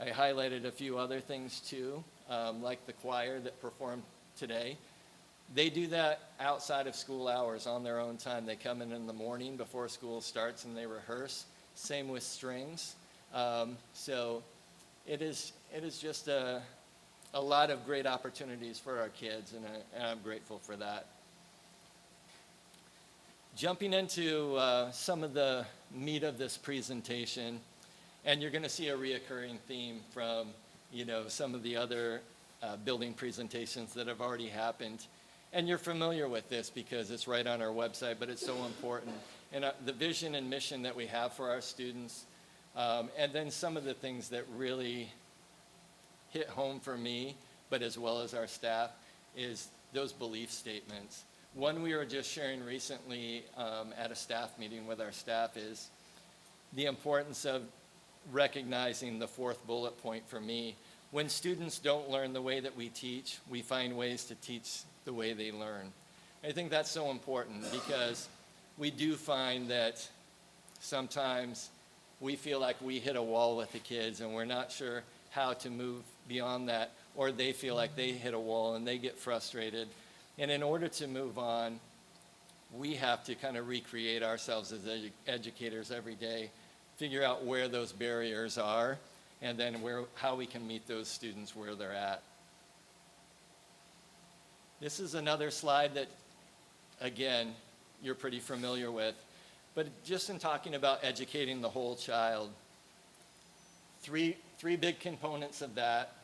highlighted a few other things too, like the choir that performed today. They do that outside of school hours on their own time. They come in the morning before school starts and they rehearse. Same with strings. So it is just a lot of great opportunities for our kids, and I'm grateful for that. Jumping into some of the meat of this presentation, and you're going to see a reoccurring theme from some of the other building presentations that have already happened. And you're familiar with this because it's right on our website, but it's so important. And the vision and mission that we have for our students, and then some of the things that really hit home for me, but as well as our staff, is those belief statements. One we were just sharing recently at a staff meeting with our staff is the importance of recognizing the 4th bullet point for me. When students don't learn the way that we teach, we find ways to teach the way they learn. I think that's so important because we do find that sometimes we feel like we hit a wall with the kids and we're not sure how to move beyond that, or they feel like they hit a wall and they get frustrated. And in order to move on, we have to kind of recreate ourselves as educators every day, figure out where those barriers are, and then how we can meet those students where they're at. This is another slide that, again, you're pretty familiar with, but just in talking about educating the whole child, three big components of that: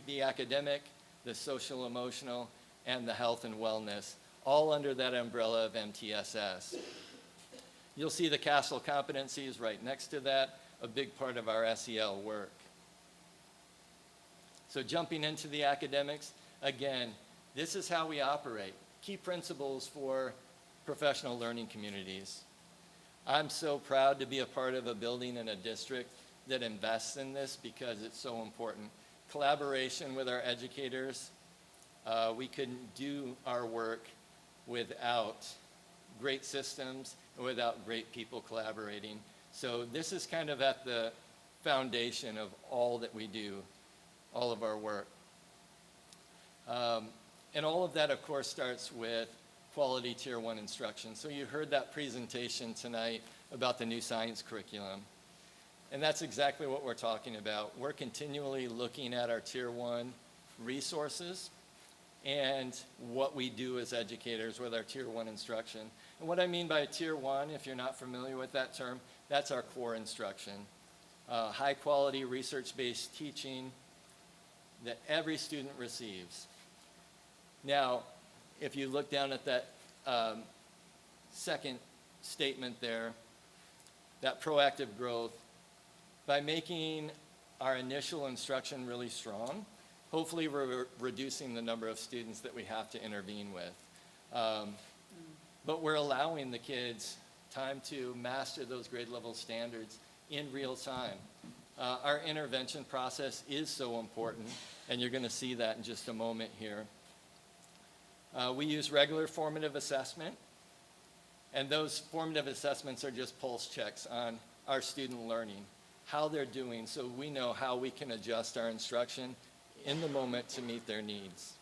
the academic, the social emotional, and the health and wellness, all under that umbrella of MTSS. You'll see the CASEL competencies right next to that, a big part of our SEL work. So jumping into the academics, again, this is how we operate. Key principles for professional learning communities. I'm so proud to be a part of a building in a district that invests in this because it's so important. Collaboration with our educators. We couldn't do our work without great systems and without great people collaborating. So this is kind of at the foundation of all that we do, all of our work. And all of that, of course, starts with quality Tier 1 instruction. So you heard that presentation tonight about the new science curriculum. And that's exactly what we're talking about. We're continually looking at our Tier 1 resources and what we do as educators with our Tier 1 instruction. And what I mean by Tier 1, if you're not familiar with that term, that's our core instruction. High quality research-based teaching that every student receives. Now, if you look down at that second statement there, that proactive growth, by making our initial instruction really strong, hopefully we're reducing the number of students that we have to intervene with. But we're allowing the kids time to master those grade level standards in real time. Our intervention process is so important, and you're going to see that in just a moment here. We use regular formative assessment, and those formative assessments are just pulse checks on our student learning, how they're doing, so we know how we can adjust our instruction in the moment to meet their needs.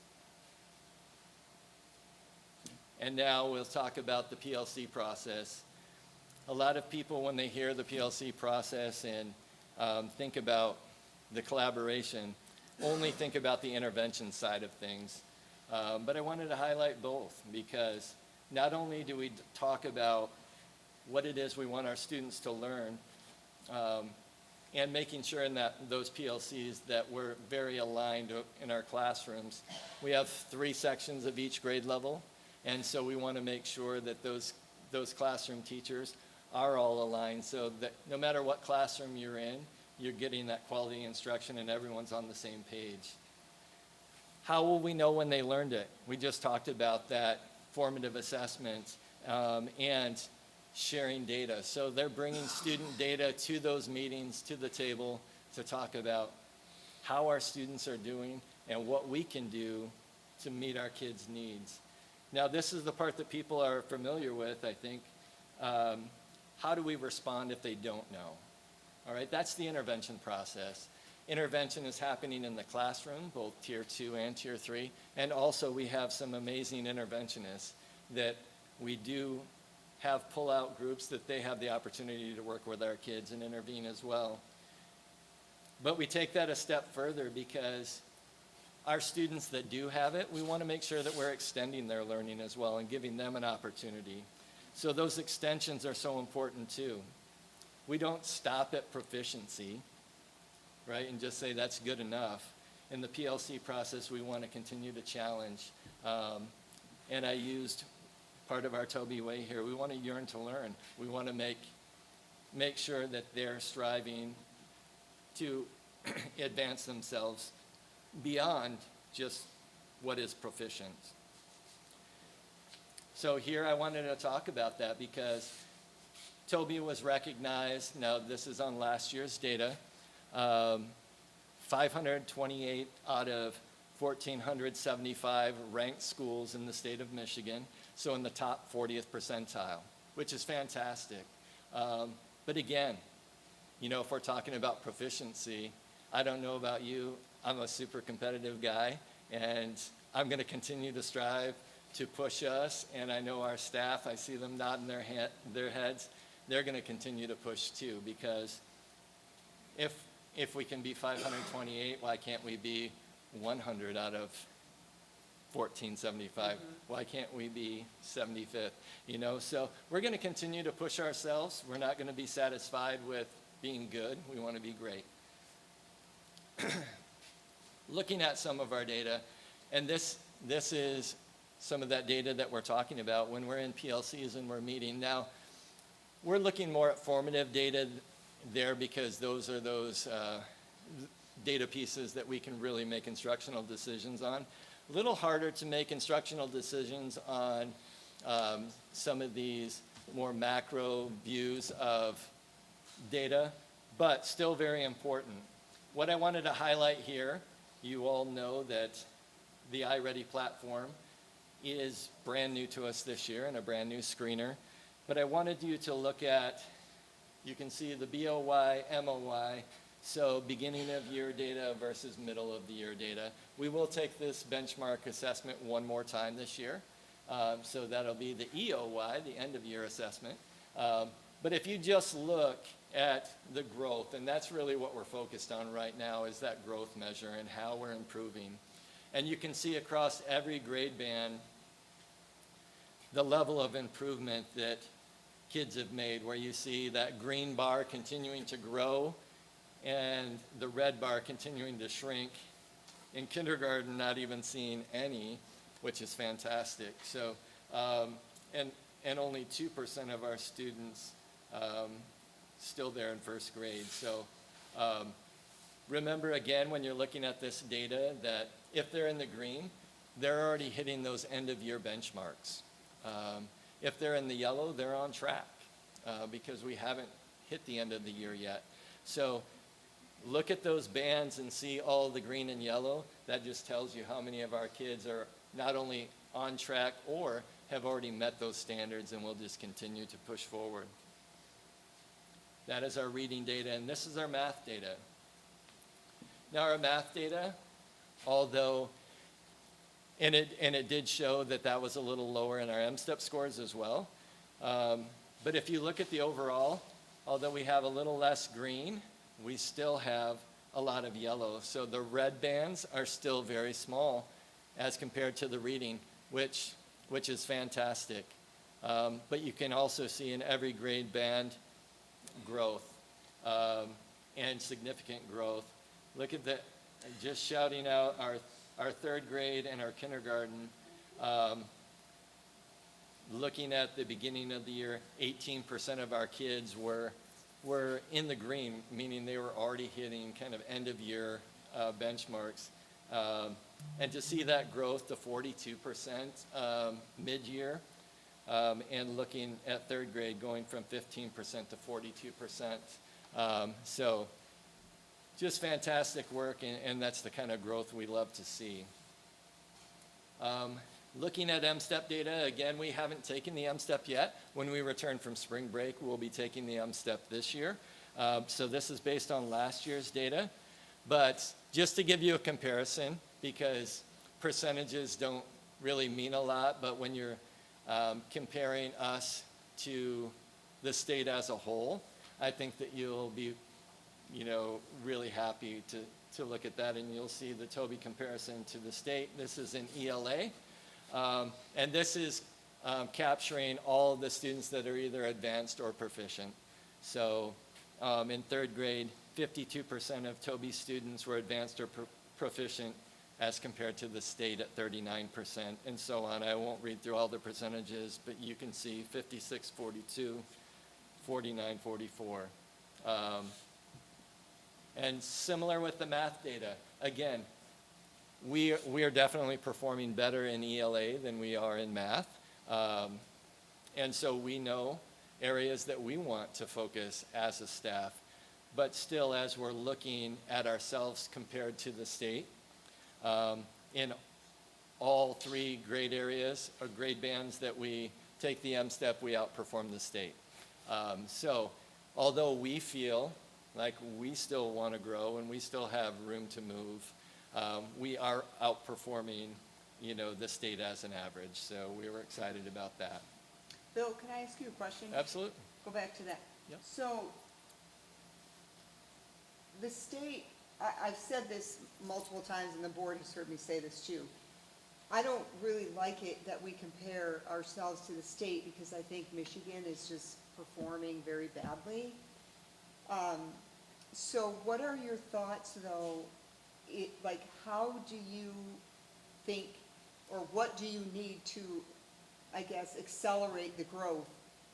And now we'll talk about the PLC process. A lot of people, when they hear the PLC process and think about the collaboration, only think about the intervention side of things. But I wanted to highlight both, because not only do we talk about what it is we want our students to learn, and making sure in that those PLCs that we're very aligned in our classrooms. We have 3 sections of each grade level, and so we want to make sure that those classroom teachers are all aligned, so that no matter what classroom you're in, you're getting that quality instruction and everyone's on the same page. How will we know when they learned it? We just talked about that formative assessment and sharing data. So they're bringing student data to those meetings, to the table, to talk about how our students are doing and what we can do to meet our kids' needs. Now, this is the part that people are familiar with, I think. How do we respond if they don't know? All right, that's the intervention process. Intervention is happening in the classroom, both Tier 2 and Tier 3, and also we have some amazing interventionists that we do have pull-out groups that they have the opportunity to work with our kids and intervene as well. But we take that a step further, because our students that do have it, we want to make sure that we're extending their learning as well and giving them an opportunity. So those extensions are so important too. We don't stop at proficiency, right, and just say that's good enough. In the PLC process, we want to continue to challenge. And I used part of our Toby way here. We want to yearn to learn. We want to make sure that they're striving to advance themselves beyond just what is proficient. So here I wanted to talk about that, because Toby was recognized, now this is on last year's data, 528 out of 1,475 ranked schools in the state of Michigan, so in the top 40th percentile, which is fantastic. But again, you know, if we're talking about proficiency, I don't know about you, I'm a super competitive guy, and I'm going to continue to strive to push us, and I know our staff, I see them nodding their heads, they're going to continue to push too, because if we can be 528, why can't we be 100 out of 1475? Why can't we be 75th? You know, so we're going to continue to push ourselves. We're not going to be satisfied with being good. We want to be great. Looking at some of our data, and this is some of that data that we're talking about when we're in PLCs and we're meeting. Now, we're looking more at formative data there, because those are those data pieces that we can really make instructional decisions on. A little harder to make instructional decisions on some of these more macro views of data, but still very important. What I wanted to highlight here, you all know that the iReady platform is brand new to us this year and a brand new screener, but I wanted you to look at, you can see the BOY, MOY, so beginning of year data versus middle of the year data. We will take this benchmark assessment one more time this year, so that'll be the EOY, the end of year assessment. But if you just look at the growth, and that's really what we're focused on right now, is that growth measure and how we're improving. And you can see across every grade band the level of improvement that kids have made, where you see that green bar continuing to grow and the red bar continuing to shrink. In kindergarten, not even seeing any, which is fantastic. So, and only 2% of our students still there in first grade. So remember again, when you're looking at this data, that if they're in the green, they're already hitting those end-of-year benchmarks. If they're in the yellow, they're on track because we haven't hit the end of the year yet. So look at those bands and see all the green and yellow. That just tells you how many of our kids are not only on track or have already met those standards and will just continue to push forward. That is our reading data, and this is our math data. Now our math data, although, and it did show that that was a little lower in our M-STEP scores as well. But if you look at the overall, although we have a little less green, we still have a lot of yellow. So the red bands are still very small as compared to the reading, which is fantastic. But you can also see in every grade band growth and significant growth. Look at that, just shouting out our third grade and our kindergarten. Looking at the beginning of the year, 18% of our kids were in the green, meaning they were already hitting kind of end of year benchmarks. And to see that growth to 42% mid-year, and looking at third grade going from 15% to 42%. So just fantastic work, and that's the kind of growth we love to see. Looking at M-STEP data, again, we haven't taken the M-STEP yet. When we return from spring break, we'll be taking the M-STEP this year. So this is based on last year's data. But just to give you a comparison, because percentages don't really mean a lot, but when you're comparing us to the state as a whole, I think that you'll be, really happy to look at that, and you'll see the Toby comparison to the state. This is in ELA. And this is capturing all the students that are either advanced or proficient. So in third grade, 52% of Toby students were advanced or proficient as compared to the state at 39%, and so on. I won't read through all the percentages, but you can see 56, 42, 49, 44. And similar with the math data. Again, we are definitely performing better in ELA than we are in math. And so we know areas that we want to focus as a staff. But still, as we're looking at ourselves compared to the state, in all three grade areas or grade bands that we take the M-STEP, we outperform the state. So although we feel like we still want to grow and we still have room to move, we are outperforming, the state as an average. So we were excited about that. Bill, can I ask you a question? Absolutely. Go back to that. Yep. So the state, I've said this multiple times, and the board has heard me say this too. I don't really like it that we compare ourselves to the state, because I think Michigan is just performing very badly. So what are your thoughts, though? How do you think, or what do you need to, I guess, accelerate the growth,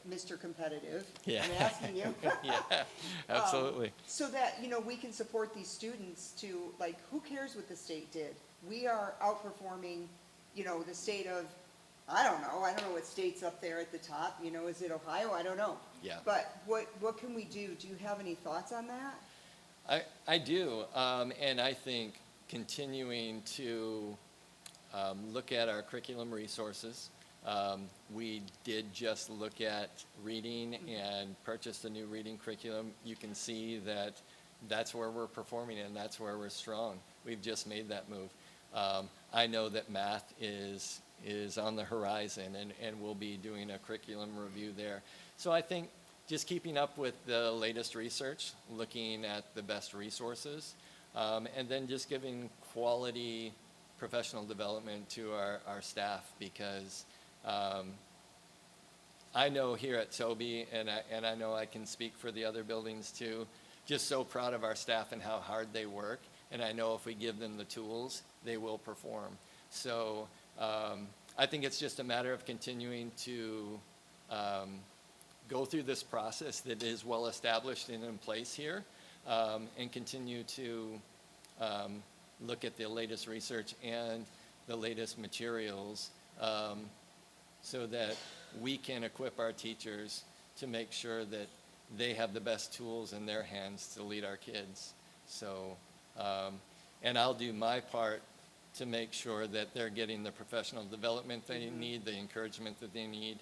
Mr. Competitive? Yeah. I'm asking you. Yeah, absolutely. So that, we can support these students to, who cares what the state did? We are outperforming, the state of, I don't know what state's up there at the top, is it Ohio? I don't know. Yeah. But what can we do? Do you have any thoughts on that? I do, and I think continuing to look at our curriculum resources. We did just look at reading and purchased a new reading curriculum. You can see that that's where we're performing and that's where we're strong. We've just made that move. I know that math is on the horizon, and we'll be doing a curriculum review there. So I think just keeping up with the latest research, looking at the best resources, and then just giving quality professional development to our staff, because I know here at Toby, and I know I can speak for the other buildings too, just so proud of our staff and how hard they work, and I know if we give them the tools, they will perform. So I think it's just a matter of continuing to go through this process that is well established and in place here, and continue to look at the latest research and the latest materials so that we can equip our teachers to make sure that they have the best tools in their hands to lead our kids. So, and I'll do my part to make sure that they're getting the professional development they need, the encouragement that they need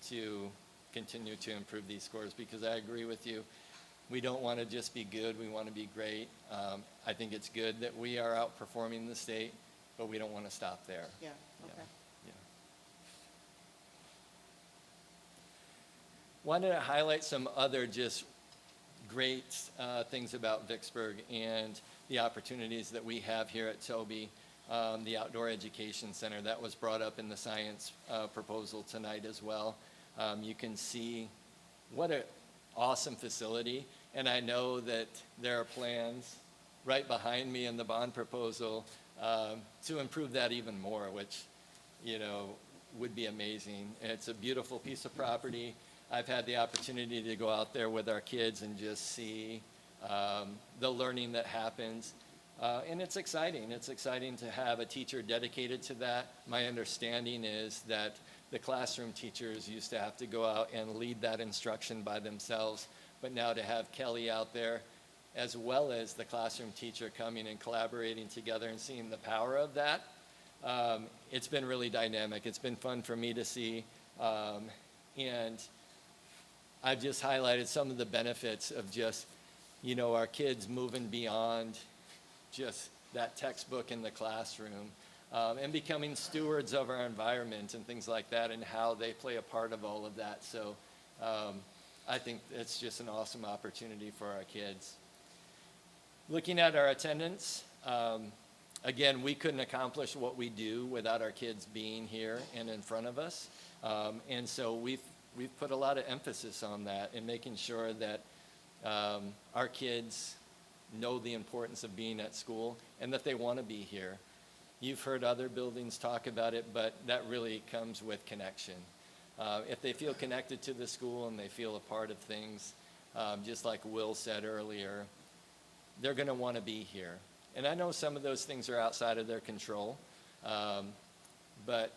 to continue to improve these scores, because I agree with you. We don't want to just be good, we want to be great. I think it's good that we are outperforming the state, but we don't want to stop there. Yeah, okay. Yeah. Wanted to highlight some other just great things about Vicksburg and the opportunities that we have here at Toby. The Outdoor Education Center, that was brought up in the science proposal tonight as well. You can see what an awesome facility, and I know that there are plans right behind me in the bond proposal to improve that even more, which, would be amazing. It's a beautiful piece of property. I've had the opportunity to go out there with our kids and just see the learning that happens. And it's exciting. It's exciting to have a teacher dedicated to that. My understanding is that the classroom teachers used to have to go out and lead that instruction by themselves. But now to have Kelly out there, as well as the classroom teacher coming and collaborating together and seeing the power of that, it's been really dynamic. It's been fun for me to see. And I've just highlighted some of the benefits of just, our kids moving beyond just that textbook in the classroom and becoming stewards of our environment and things like that, and how they play a part of all of that. So I think it's just an awesome opportunity for our kids. Looking at our attendance, again, we couldn't accomplish what we do without our kids being here and in front of us. And so we've put a lot of emphasis on that and making sure that our kids know the importance of being at school and that they want to be here. You've heard other buildings talk about it, but that really comes with connection. If they feel connected to the school and they feel a part of things, just like Will said earlier, they're going to want to be here. And I know some of those things are outside of their control, but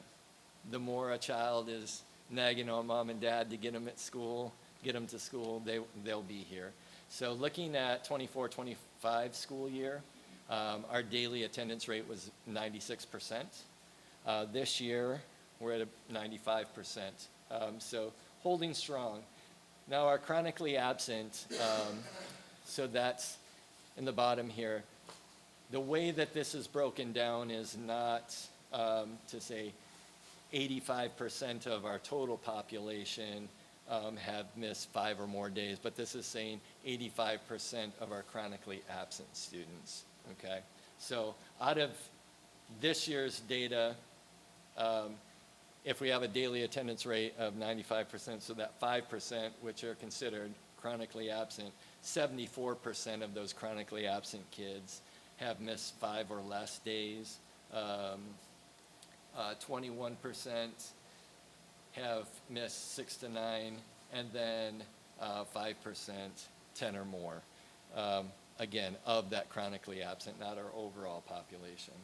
the more a child is nagging on mom and dad to get them at school, get them to school, they'll be here. So looking at 24-25 school year, our daily attendance rate was 96%. This year, we're at 95%. So holding strong. Now our chronically absent, so that's in the bottom here. The way that this is broken down is not to say 85% of our total population have missed 5 or more days, but this is saying 85% of our chronically absent students, okay? So out of this year's data, if we have a daily attendance rate of 95%, so that 5%, which are considered chronically absent, 74% of those chronically absent kids have missed 5 or less days. 21% have missed 6 to 9, and then 5%, 10 or more. Again, of that chronically absent, not our overall population.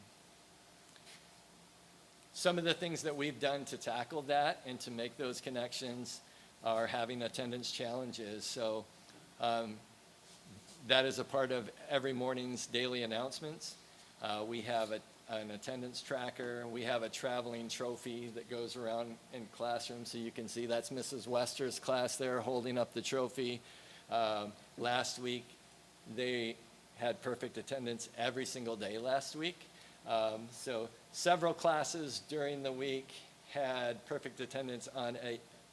Some of the things that we've done to tackle that and to make those connections are having attendance challenges. So that is a part of every morning's daily announcements. We have an attendance tracker. We have a traveling trophy that goes around in classrooms, so you can see that's Mrs. Wester's class there holding up the trophy. Last week, they had perfect attendance every single day last week. So several classes during the week had perfect attendance on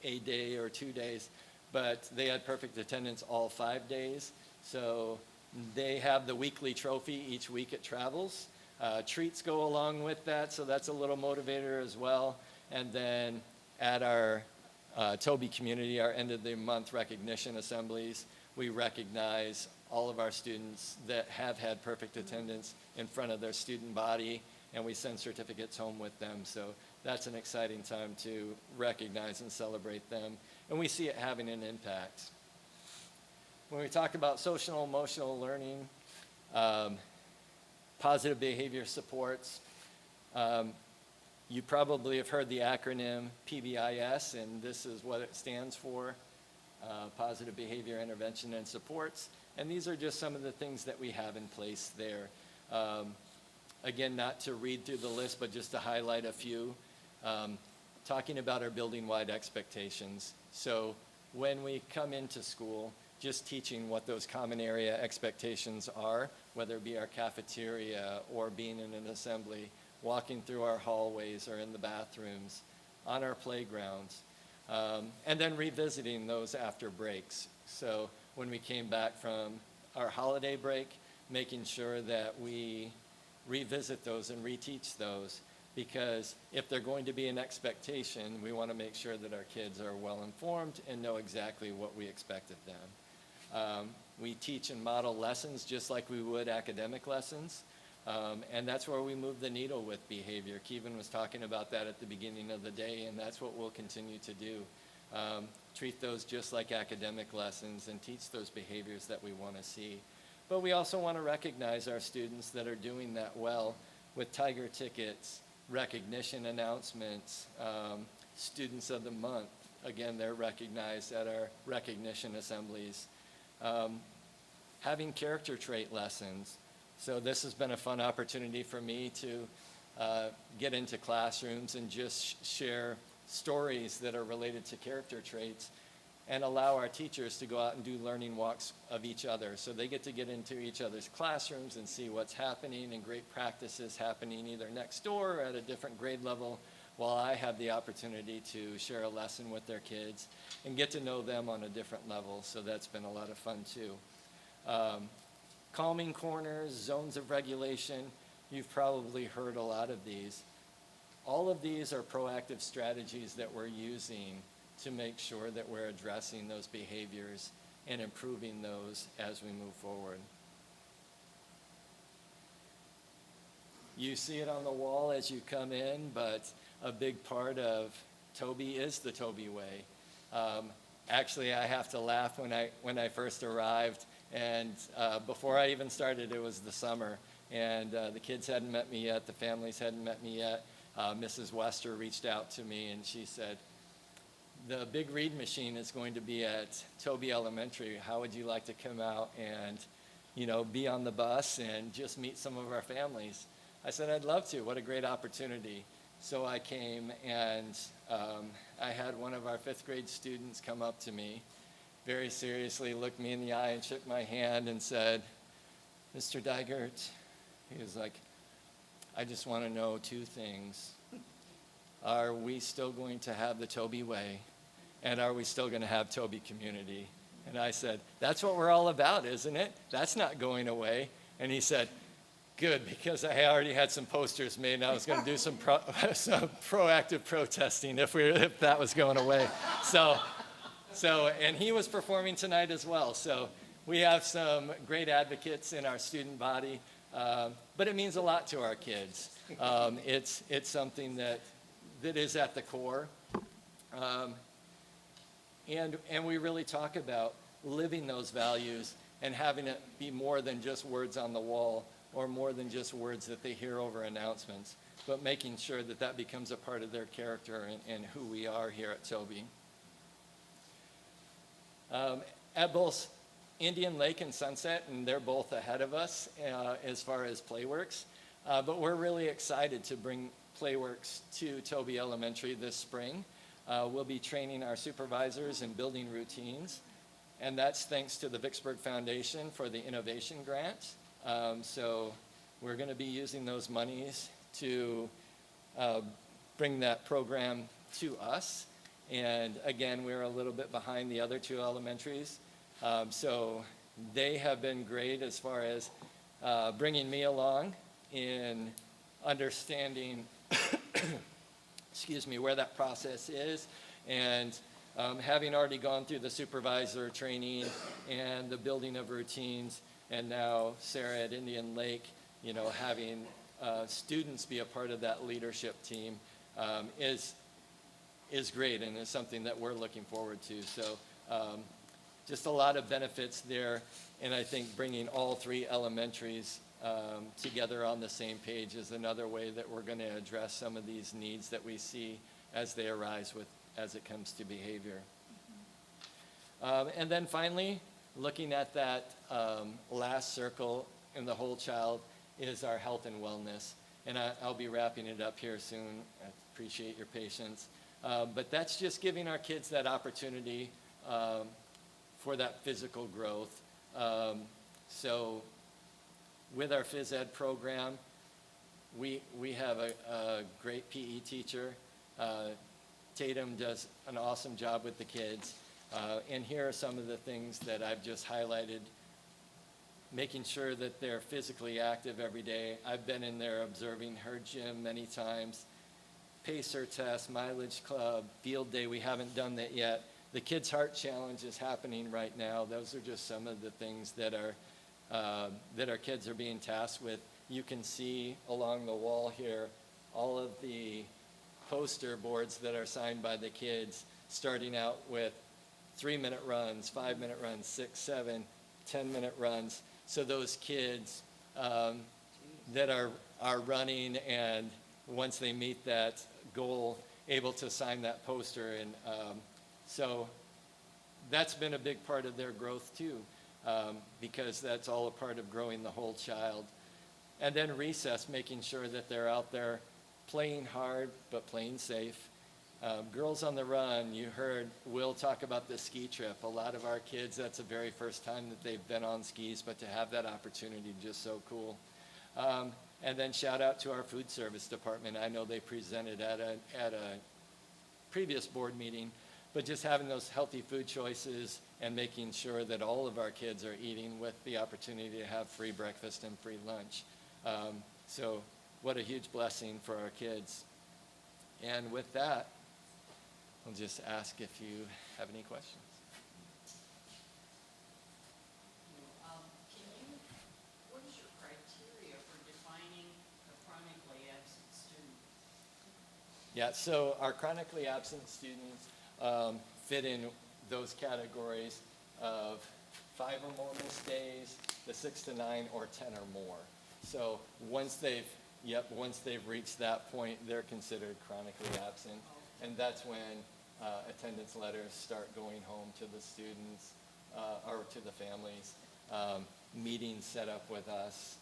a day or 2 days, but they had perfect attendance all 5 days. So they have the weekly trophy each week it travels. Treats go along with that, so that's a little motivator as well. And then at our Toby community, our end of the month recognition assemblies, we recognize all of our students that have had perfect attendance in front of their student body, and we send certificates home with them. So that's an exciting time to recognize and celebrate them, and we see it having an impact. when we talk about social emotional learning, positive behavior supports, you probably have heard the acronym PBIS, and this is what it stands for, Positive Behavior Intervention and Supports. And these are just some of the things that we have in place there. Again, not to read through the list, but just to highlight a few. Talking about our building-wide expectations. So when we come into school, just teaching what those common area expectations are, whether it be our cafeteria or being in an assembly, walking through our hallways or in the bathrooms, on our playgrounds, and then revisiting those after breaks. So when we came back from our holiday break, making sure that we revisit those and reteach those, because if they're going to be an expectation, we want to make sure that our kids are well informed and know exactly what we expect of them. We teach and model lessons just like we would academic lessons. And that's where we move the needle with behavior. Kevin was talking about that at the beginning of the day, and that's what we'll continue to do. Treat those just like academic lessons and teach those behaviors that we want to see. But we also want to recognize our students that are doing that well with Tiger tickets, recognition announcements, Students of the Month. Again, they're recognized at our recognition assemblies. Having character trait lessons. So this has been a fun opportunity for me to get into classrooms and just share stories that are related to character traits and allow our teachers to go out and do learning walks of each other. So they get to get into each other's classrooms and see what's happening and great practices happening either next door or at a different grade level, while I have the opportunity to share a lesson with their kids and get to know them on a different level. So that's been a lot of fun too. Calming corners, zones of regulation, you've probably heard a lot of these. All of these are proactive strategies that we're using to make sure that we're addressing those behaviors and improving those as we move forward. You see it on the wall as you come in, but a big part of Toby is the Toby way. Actually, I have to laugh when I first arrived. And before I even started, it was the summer, and the kids hadn't met me yet, the families hadn't met me yet. Mrs. Wester reached out to me, and she said, the big read machine is going to be at Toby Elementary. How would you like to come out and, be on the bus and just meet some of our families? I said, I'd love to. What a great opportunity. So I came, and I had one of our 5th grade students come up to me, very seriously looked me in the eye and shook my hand and said, Mr. Dygert, he was like, I just want to know 2 things. Are we still going to have the Toby Way? And are we still going to have Toby Community? And I said, that's what we're all about, isn't it? That's not going away. And he said, good, because I already had some posters made, and I was going to do some proactive protesting if that was going away. So, and he was performing tonight as well. So we have some great advocates in our student body, but it means a lot to our kids. It's something that is at the core. And we really talk about living those values and having it be more than just words on the wall or more than just words that they hear over announcements, but making sure that that becomes a part of their character and who we are here at Toby. At both Indian Lake and Sunset, and they're both ahead of us as far as Playworks, but we're really excited to bring Playworks to Toby Elementary this spring. We'll be training our supervisors in building routines, and that's thanks to the Vicksburg Foundation for the Innovation Grant. So we're going to be using those monies to bring that program to us. And again, we're a little bit behind the other 2 elementaries. So they have been great as far as bringing me along in understanding where that process is, and having already gone through the supervisor training and the building of routines, and now Sarah at Indian Lake, having students be a part of that leadership team is great, and is something that we're looking forward to. So just a lot of benefits there. And I think bringing all three elementaries together on the same page is another way that we're going to address some of these needs that we see as they arise as it comes to behavior. And then finally, looking at that last circle in the whole child is our health and wellness. And I'll be wrapping it up here soon. I appreciate your patience. But that's just giving our kids that opportunity for that physical growth. So with our phys ed program, we have a great PE teacher. Tatum does an awesome job with the kids. And here are some of the things that I've just highlighted. Making sure that they're physically active every day. I've been in there observing her gym many times. Pacer test, mileage club, field day, we haven't done that yet. The Kids Heart Challenge is happening right now. Those are just some of the things that our kids are being tasked with. You can see along the wall here all of the poster boards that are signed by the kids, starting out with 3-minute runs, 5-minute runs, 6, 7, 10-minute runs. So those kids that are running, and once they meet that goal, able to sign that poster. And so that's been a big part of their growth too, because that's all a part of growing the whole child. And then recess, making sure that they're out there playing hard but playing safe. Girls on the Run, you heard Will talk about the ski trip. A lot of our kids, that's the very first time that they've been on skis, but to have that opportunity, just so cool. And then shout out to our food service department. I know they presented at a previous board meeting, but just having those healthy food choices and making sure that all of our kids are eating with the opportunity to have free breakfast and free lunch. So what a huge blessing for our kids. And with that, I'll just ask if you have any questions. What is your criteria for defining a chronically absent student? Yeah, so our chronically absent students fit in those categories of 5 or more missed days, the 6 to 9, or 10 or more. So once they've reached that point, they're considered chronically absent. And that's when attendance letters start going home to the students or to the families. Meetings set up with us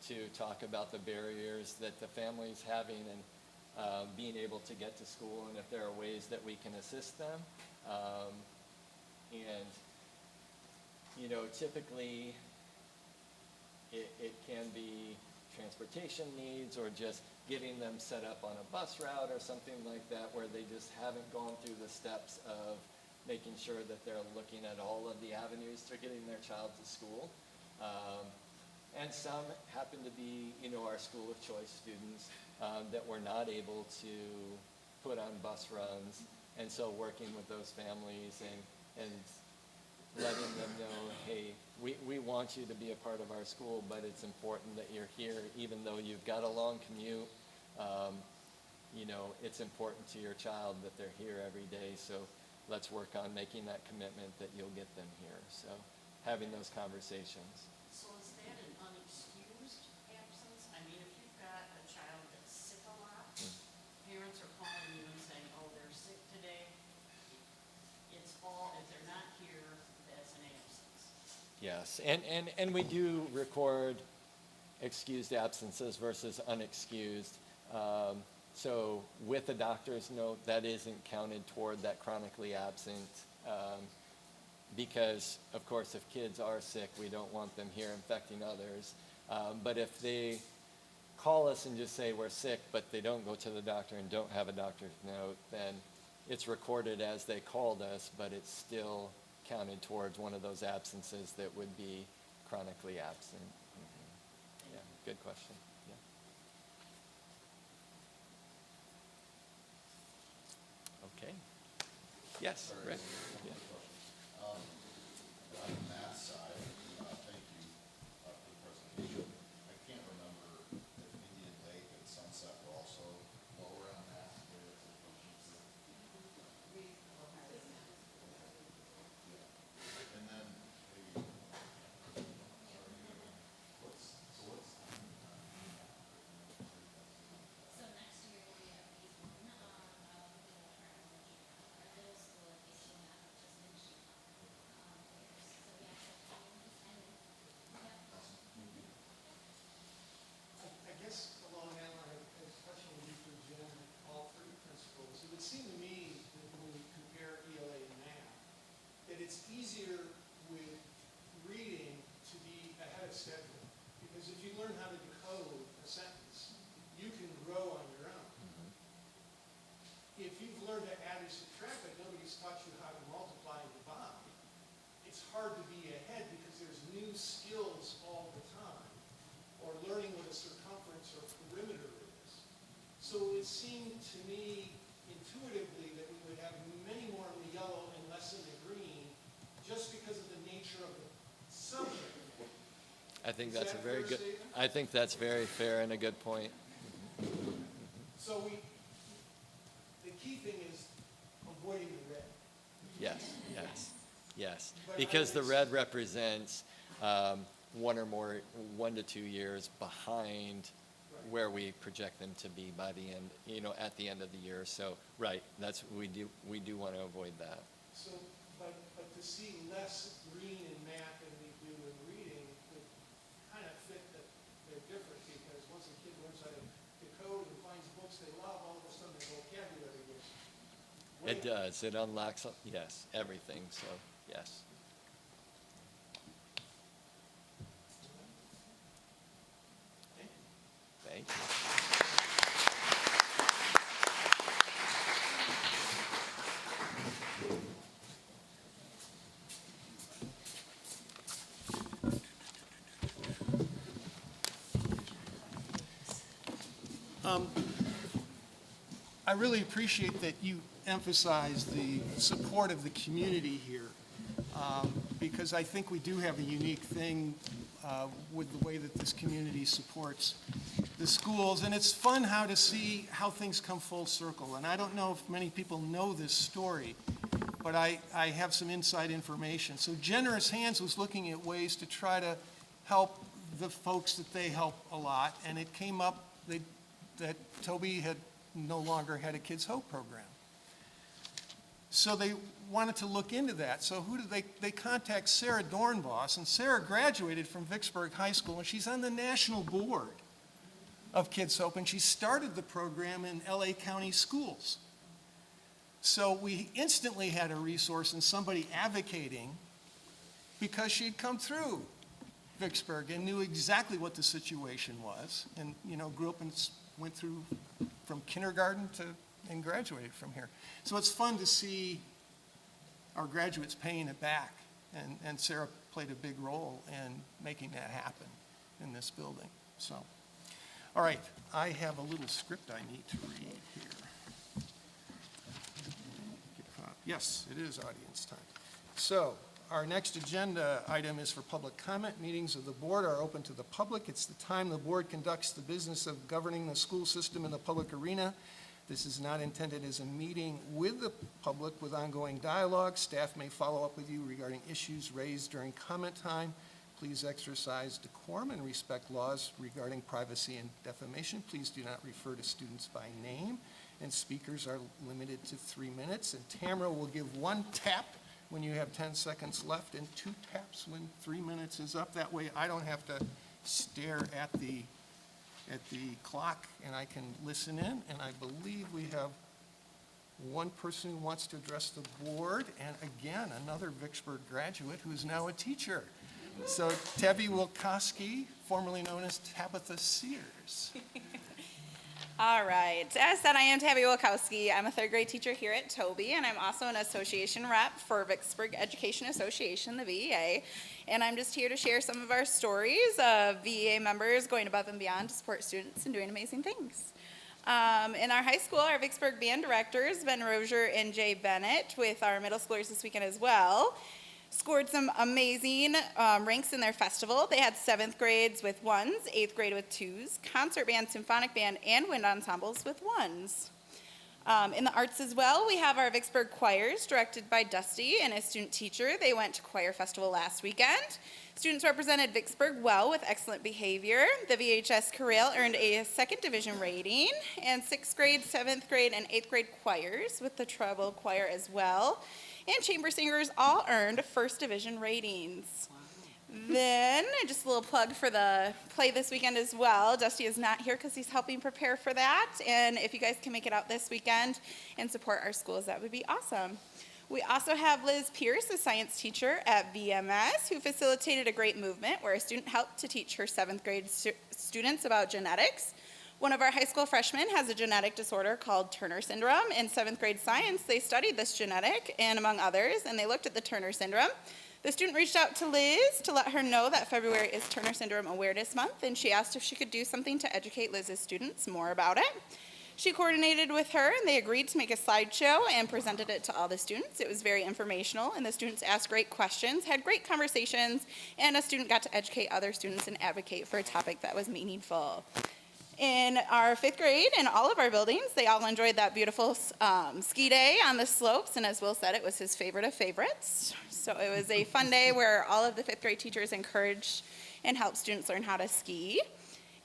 to talk about the barriers that the family's having and being able to get to school, and if there are ways that we can assist them. And, you know, typically it can be transportation needs or just getting them set up on a bus route or something like that, where they just haven't gone through the steps of making sure that they're looking at all of the avenues for getting their child to school. And some happen to be, you know, our school of choice students that we're not able to put on bus runs. And so working with those families and letting them know, hey, we want you to be a part of our school, but it's important that you're here, even though you've got a long commute. You know, it's important to your child that they're here every day, so let's work on making that commitment that you'll get them here. So having those conversations. So is that an unexcused absence? I mean, if you've got a child that's sick a lot, parents are calling you and saying, oh, they're sick today. It's all, if they're not here, that's an absence. Yes, and we do record excused absences versus unexcused. So with a doctor's note, that isn't counted toward that chronically absent, because, of course, if kids are sick, we don't want them here infecting others. But if they call us and just say we're sick, but they don't go to the doctor and don't have a doctor's note, then it's recorded as they called us, but it's still counted towards one of those absences that would be chronically absent. Mm-hmm. Yeah, good question. Yeah. Okay. Yes, Rick. Yeah. On the math side, thank you for the presentation. I can't remember if Indian Lake and Sunset were also lower on math. And then think Is that's a that a very fair good, statement? I think that's very fair and a good point. So the key thing is avoiding the red. Yes, yes, yes. But Because the I- red represents 1 to 2 years behind where we project them to be by the end, at the end of the year. So, right, we do want to avoid that. So, but to see less green in math than we do in reading would kind of fit that they're different, because once a kid learns how to decode and finds books they love, all of a sudden their vocabulary gets way It does. It unlocks, yes, everything. So, yes. Thank you. I really appreciate that you emphasize the support of the community here, because I think we do have a unique thing with the way that this community supports the schools, and it's fun to see how things come full circle. And I don't know if many people know this story, but I have some inside information. So Generous Hands was looking at ways to try to help the folks that they help a lot, and it came up that Toby had no longer had a Kids Hope program. So they wanted to look into that. So who did they contact Sarah Dornbos, and Sarah graduated from Vicksburg High School, and she's on the national board of Kids Hope, and she started the program in LA County schools. So we instantly had a resource in somebody advocating, because she'd come through Vicksburg and knew exactly what the situation was, and grew up and went through from kindergarten and graduated from here. So it's fun to see our graduates paying it back, and Sarah played a big role in making that happen in this building. So, all right, I have a little script I need to read here. Yes, it is audience time. So, our next agenda item is for public comment. Meetings of the board are open to the public. It's the time the board conducts the business of governing the school system in the public arena. This is not intended as a meeting with the public with ongoing dialogue. Staff may follow up with you regarding issues raised during comment time. Please exercise decorum and respect laws regarding privacy and defamation. Please do not refer to students by name, and speakers are limited to 3 minutes. And Tamara will give 1 tap when you have 10 seconds left, and 2 taps when 3 minutes is up. That way I don't have to stare at the clock, and I can listen in. And I believe we have 1 person who wants to address the board, and again, another Vicksburg graduate who is now a teacher. So Tevi Wilkowski, formerly known as Tabitha Sears. All right. As said, I am Tabby Wilkowski. I'm a 3rd grade teacher here at Toby, and I'm also an association rep for Vicksburg Education Association, the VEA. And I'm just here to share some of our stories of VEA members going above and beyond to support students and doing amazing things. In our high school, our Vicksburg band directors, Ben Rozier and Jay Bennett, with our middle schoolers this weekend as well, scored some amazing ranks in their festival. They had 7th grades with 1s, 8th grade with 2s, concert band, symphonic band, and wind ensembles with 1s. In the arts as well, we have our Vicksburg choirs, directed by Dusty and a student teacher. They went to choir festival last weekend. Students represented Vicksburg well with excellent behavior. The VHS chorale earned a 2nd division rating, and 6th grade, 7th grade, and 8th grade choirs with the treble choir as well. And chamber singers all earned 1st division ratings. Then, just a little plug for the play this weekend as well. Dusty is not here because he's helping prepare for that. And if you guys can make it out this weekend and support our schools, that would be awesome. We also have Liz Pierce, a science teacher at VMS, who facilitated a great movement where a student helped to teach her 7th grade students about genetics. One of our high school freshmen has a genetic disorder called Turner syndrome. In 7th grade science, they studied this genetic, and among others, and they looked at the Turner syndrome. The student reached out to Liz to let her know that February is Turner Syndrome Awareness Month, and she asked if she could do something to educate Liz's students more about it. She coordinated with her, and they agreed to make a slideshow and presented it to all the students. It was very informational, and the students asked great questions, had great conversations, and a student got to educate other students and advocate for a topic that was meaningful. In our 5th grade, in all of our buildings, they all enjoyed that beautiful ski day on the slopes, and as Will said, it was his favorite of favorites. So it was a fun day where all of the 5th grade teachers encouraged and helped students learn how to ski.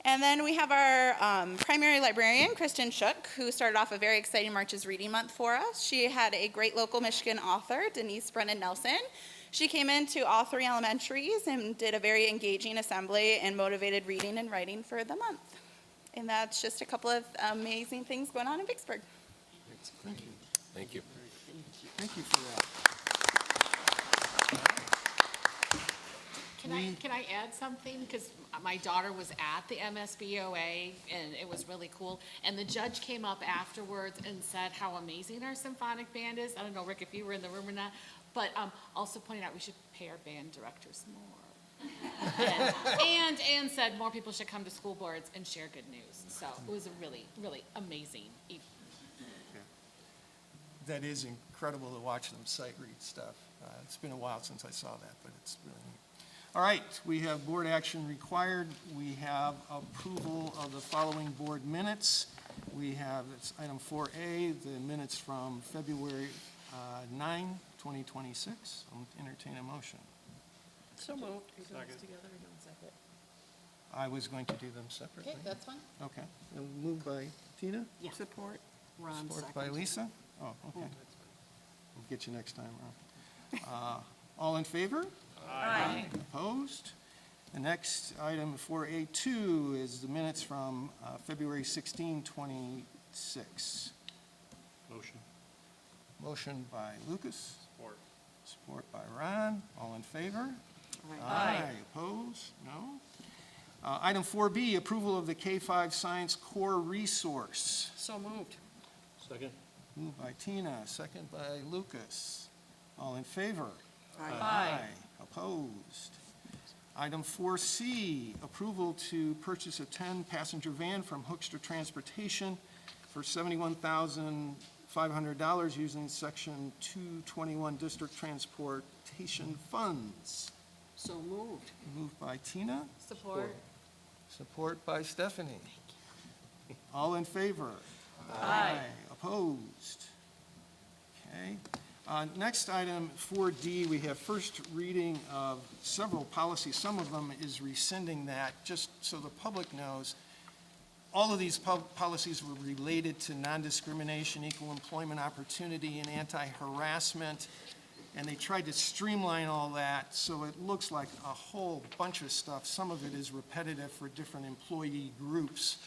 And then we have our primary librarian, Kristen Shook, who started off a very exciting March's Reading Month for us. She had a great local Michigan author, Denise Brennan Nelson. She came into all 3 elementaries and did a very engaging assembly and motivated reading and writing for the month. And that's just a couple of amazing things going on in Vicksburg. Thank you. Thank you. Thank you for that. Can I add something? Because my daughter was at the MSBOA, and it was really cool. And the judge came up afterwards and said how amazing our symphonic band is. I don't know, Rick, if you were in the room or not, but also pointed out we should pay our band directors more. and said more people should come to school boards and share good news. So it was a really, really amazing evening. That is incredible to watch them sight read stuff. It's been a while since I saw that, but it's really neat. All right, we have board action required. We have approval of the following board minutes. We have, it's item 4A, the minutes from February 9, 2026. I'll entertain a motion. So moved. Are you doing this together or doing separate? I was going to do them separately. Okay, that's fine. Okay. Moved by Tina? Yeah. Support. Ron, Support by second. Lisa? Oh, okay. We'll get you next time, Ron. All in favor? Aye. Opposed? The next item, 4A2, is the minutes from February 16, 26. Motion. Motion by Lucas, Support. support by Ron. All in favor? Aye. Opposed? No. Item 4B, approval of the K-5 Science Core Resource. So moved. Second. Moved by Tina, second by Lucas. All in favor? Aye. Opposed? Item 4C, approval to purchase a 10-passenger van from Hoekstra Transportation for $71,500 using Section 221 District Transportation Funds. So moved. Moved by Tina, Support. support by Stephanie. All in favor? Aye. Opposed? Okay. Next item, 4D, we have first reading of several policies. Some of them is rescinding that, just so the public knows. All of these policies were related to non-discrimination, equal employment opportunity, and anti-harassment, and they tried to streamline all that, so it looks like a whole bunch of stuff. Some of it is repetitive for different employee groups.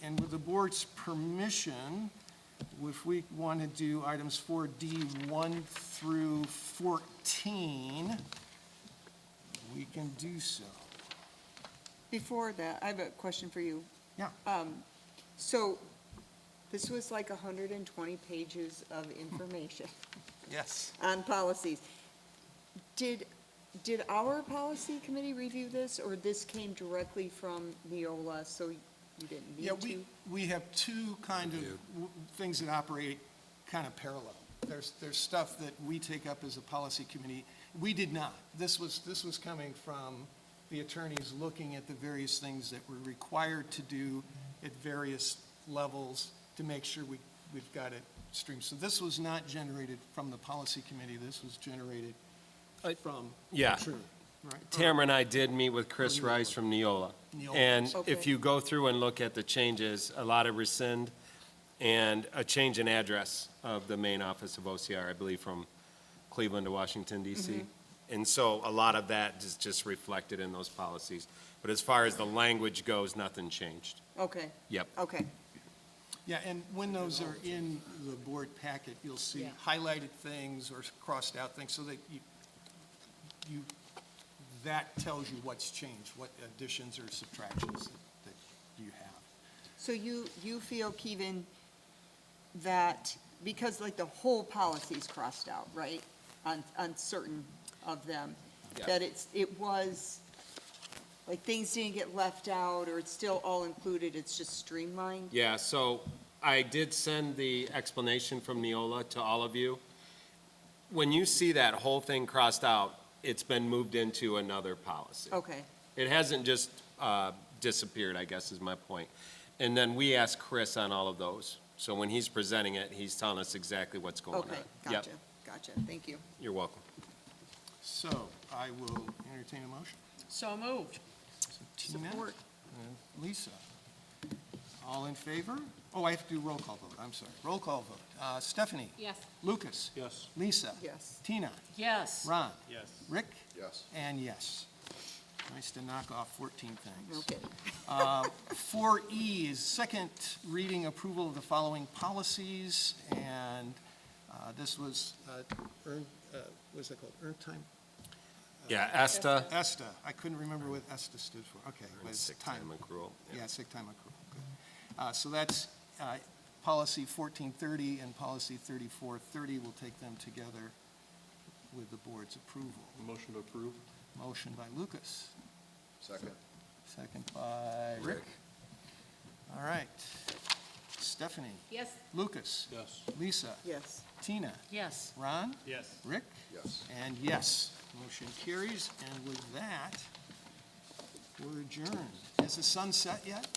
And with the board's permission, if we want to do items 4D 1 through 14, we can do so. Before that, I have a question for you. Yeah. So this was like 120 pages of information Yes. on policies. Did our policy committee review this, or this came directly from Neola, so you didn't need Yeah, to? we have two kind of things that operate kind of parallel. There's stuff that we take up as a policy committee. We did not. This was coming from the attorneys looking at the various things that we're required to do at various levels to make sure we've got it streamed. So this was not generated from the policy committee. This was generated from Yeah. True. Right. Tamara and I did meet with Chris Rice from Neola. Neola. And if Okay. you go through and look at the changes, a lot of rescind and a change in address of the main office of OCR, I believe from Cleveland to Washington DC. And so a lot of that is just reflected in those policies. But as far as the language goes, nothing changed. Okay, Yep. okay. Yeah, and when those are in the board packet, you'll see Yeah. highlighted things or crossed out things, so that that tells you what's changed, what additions or subtractions that you have. So you feel, Kevin, that, because like the whole policy's crossed out, right, on certain of them, Yeah. that it was Like things didn't get left out, or it's still all included, it's just streamlined? Yeah, so I did send the explanation from Neola to all of you. When you see that whole thing crossed out, it's been moved into another policy. Okay, It hasn't just disappeared, I guess is my point. And then we ask Chris on all of those. So when he's presenting it, he's telling us exactly what's going on. okay, Yep, gotcha, thank you. you're welcome. So I will entertain a motion. So moved. So Tina Support. and Lisa. All in favor? Oh, I have to do roll call vote, I'm sorry. Roll call vote. Stephanie? Yes. Lucas? Yes. Lisa? Yes. Tina? Yes. Ron? Yes. Rick? Yes. And yes. Nice to knock off 14 things. Okay. 4E is second reading approval of the following policies, and this was what's that called, earned time? Yeah, ESTA. ESTA, I couldn't remember what ESTA stood for, okay. it was Sick time accrual. Yeah, sick time accrual, good. So that's policy 1430 and policy 3430, we'll take them together with the board's approval. Motion to approve? Motion by Lucas. Second. Second by Rick. All right. Stephanie? Yes. Lucas? Yes. Lisa? Yes. Tina? Yes. Ron? Yes. Rick? Yes. And yes. Motion carries, and with that, we're adjourned. Has the sun set yet?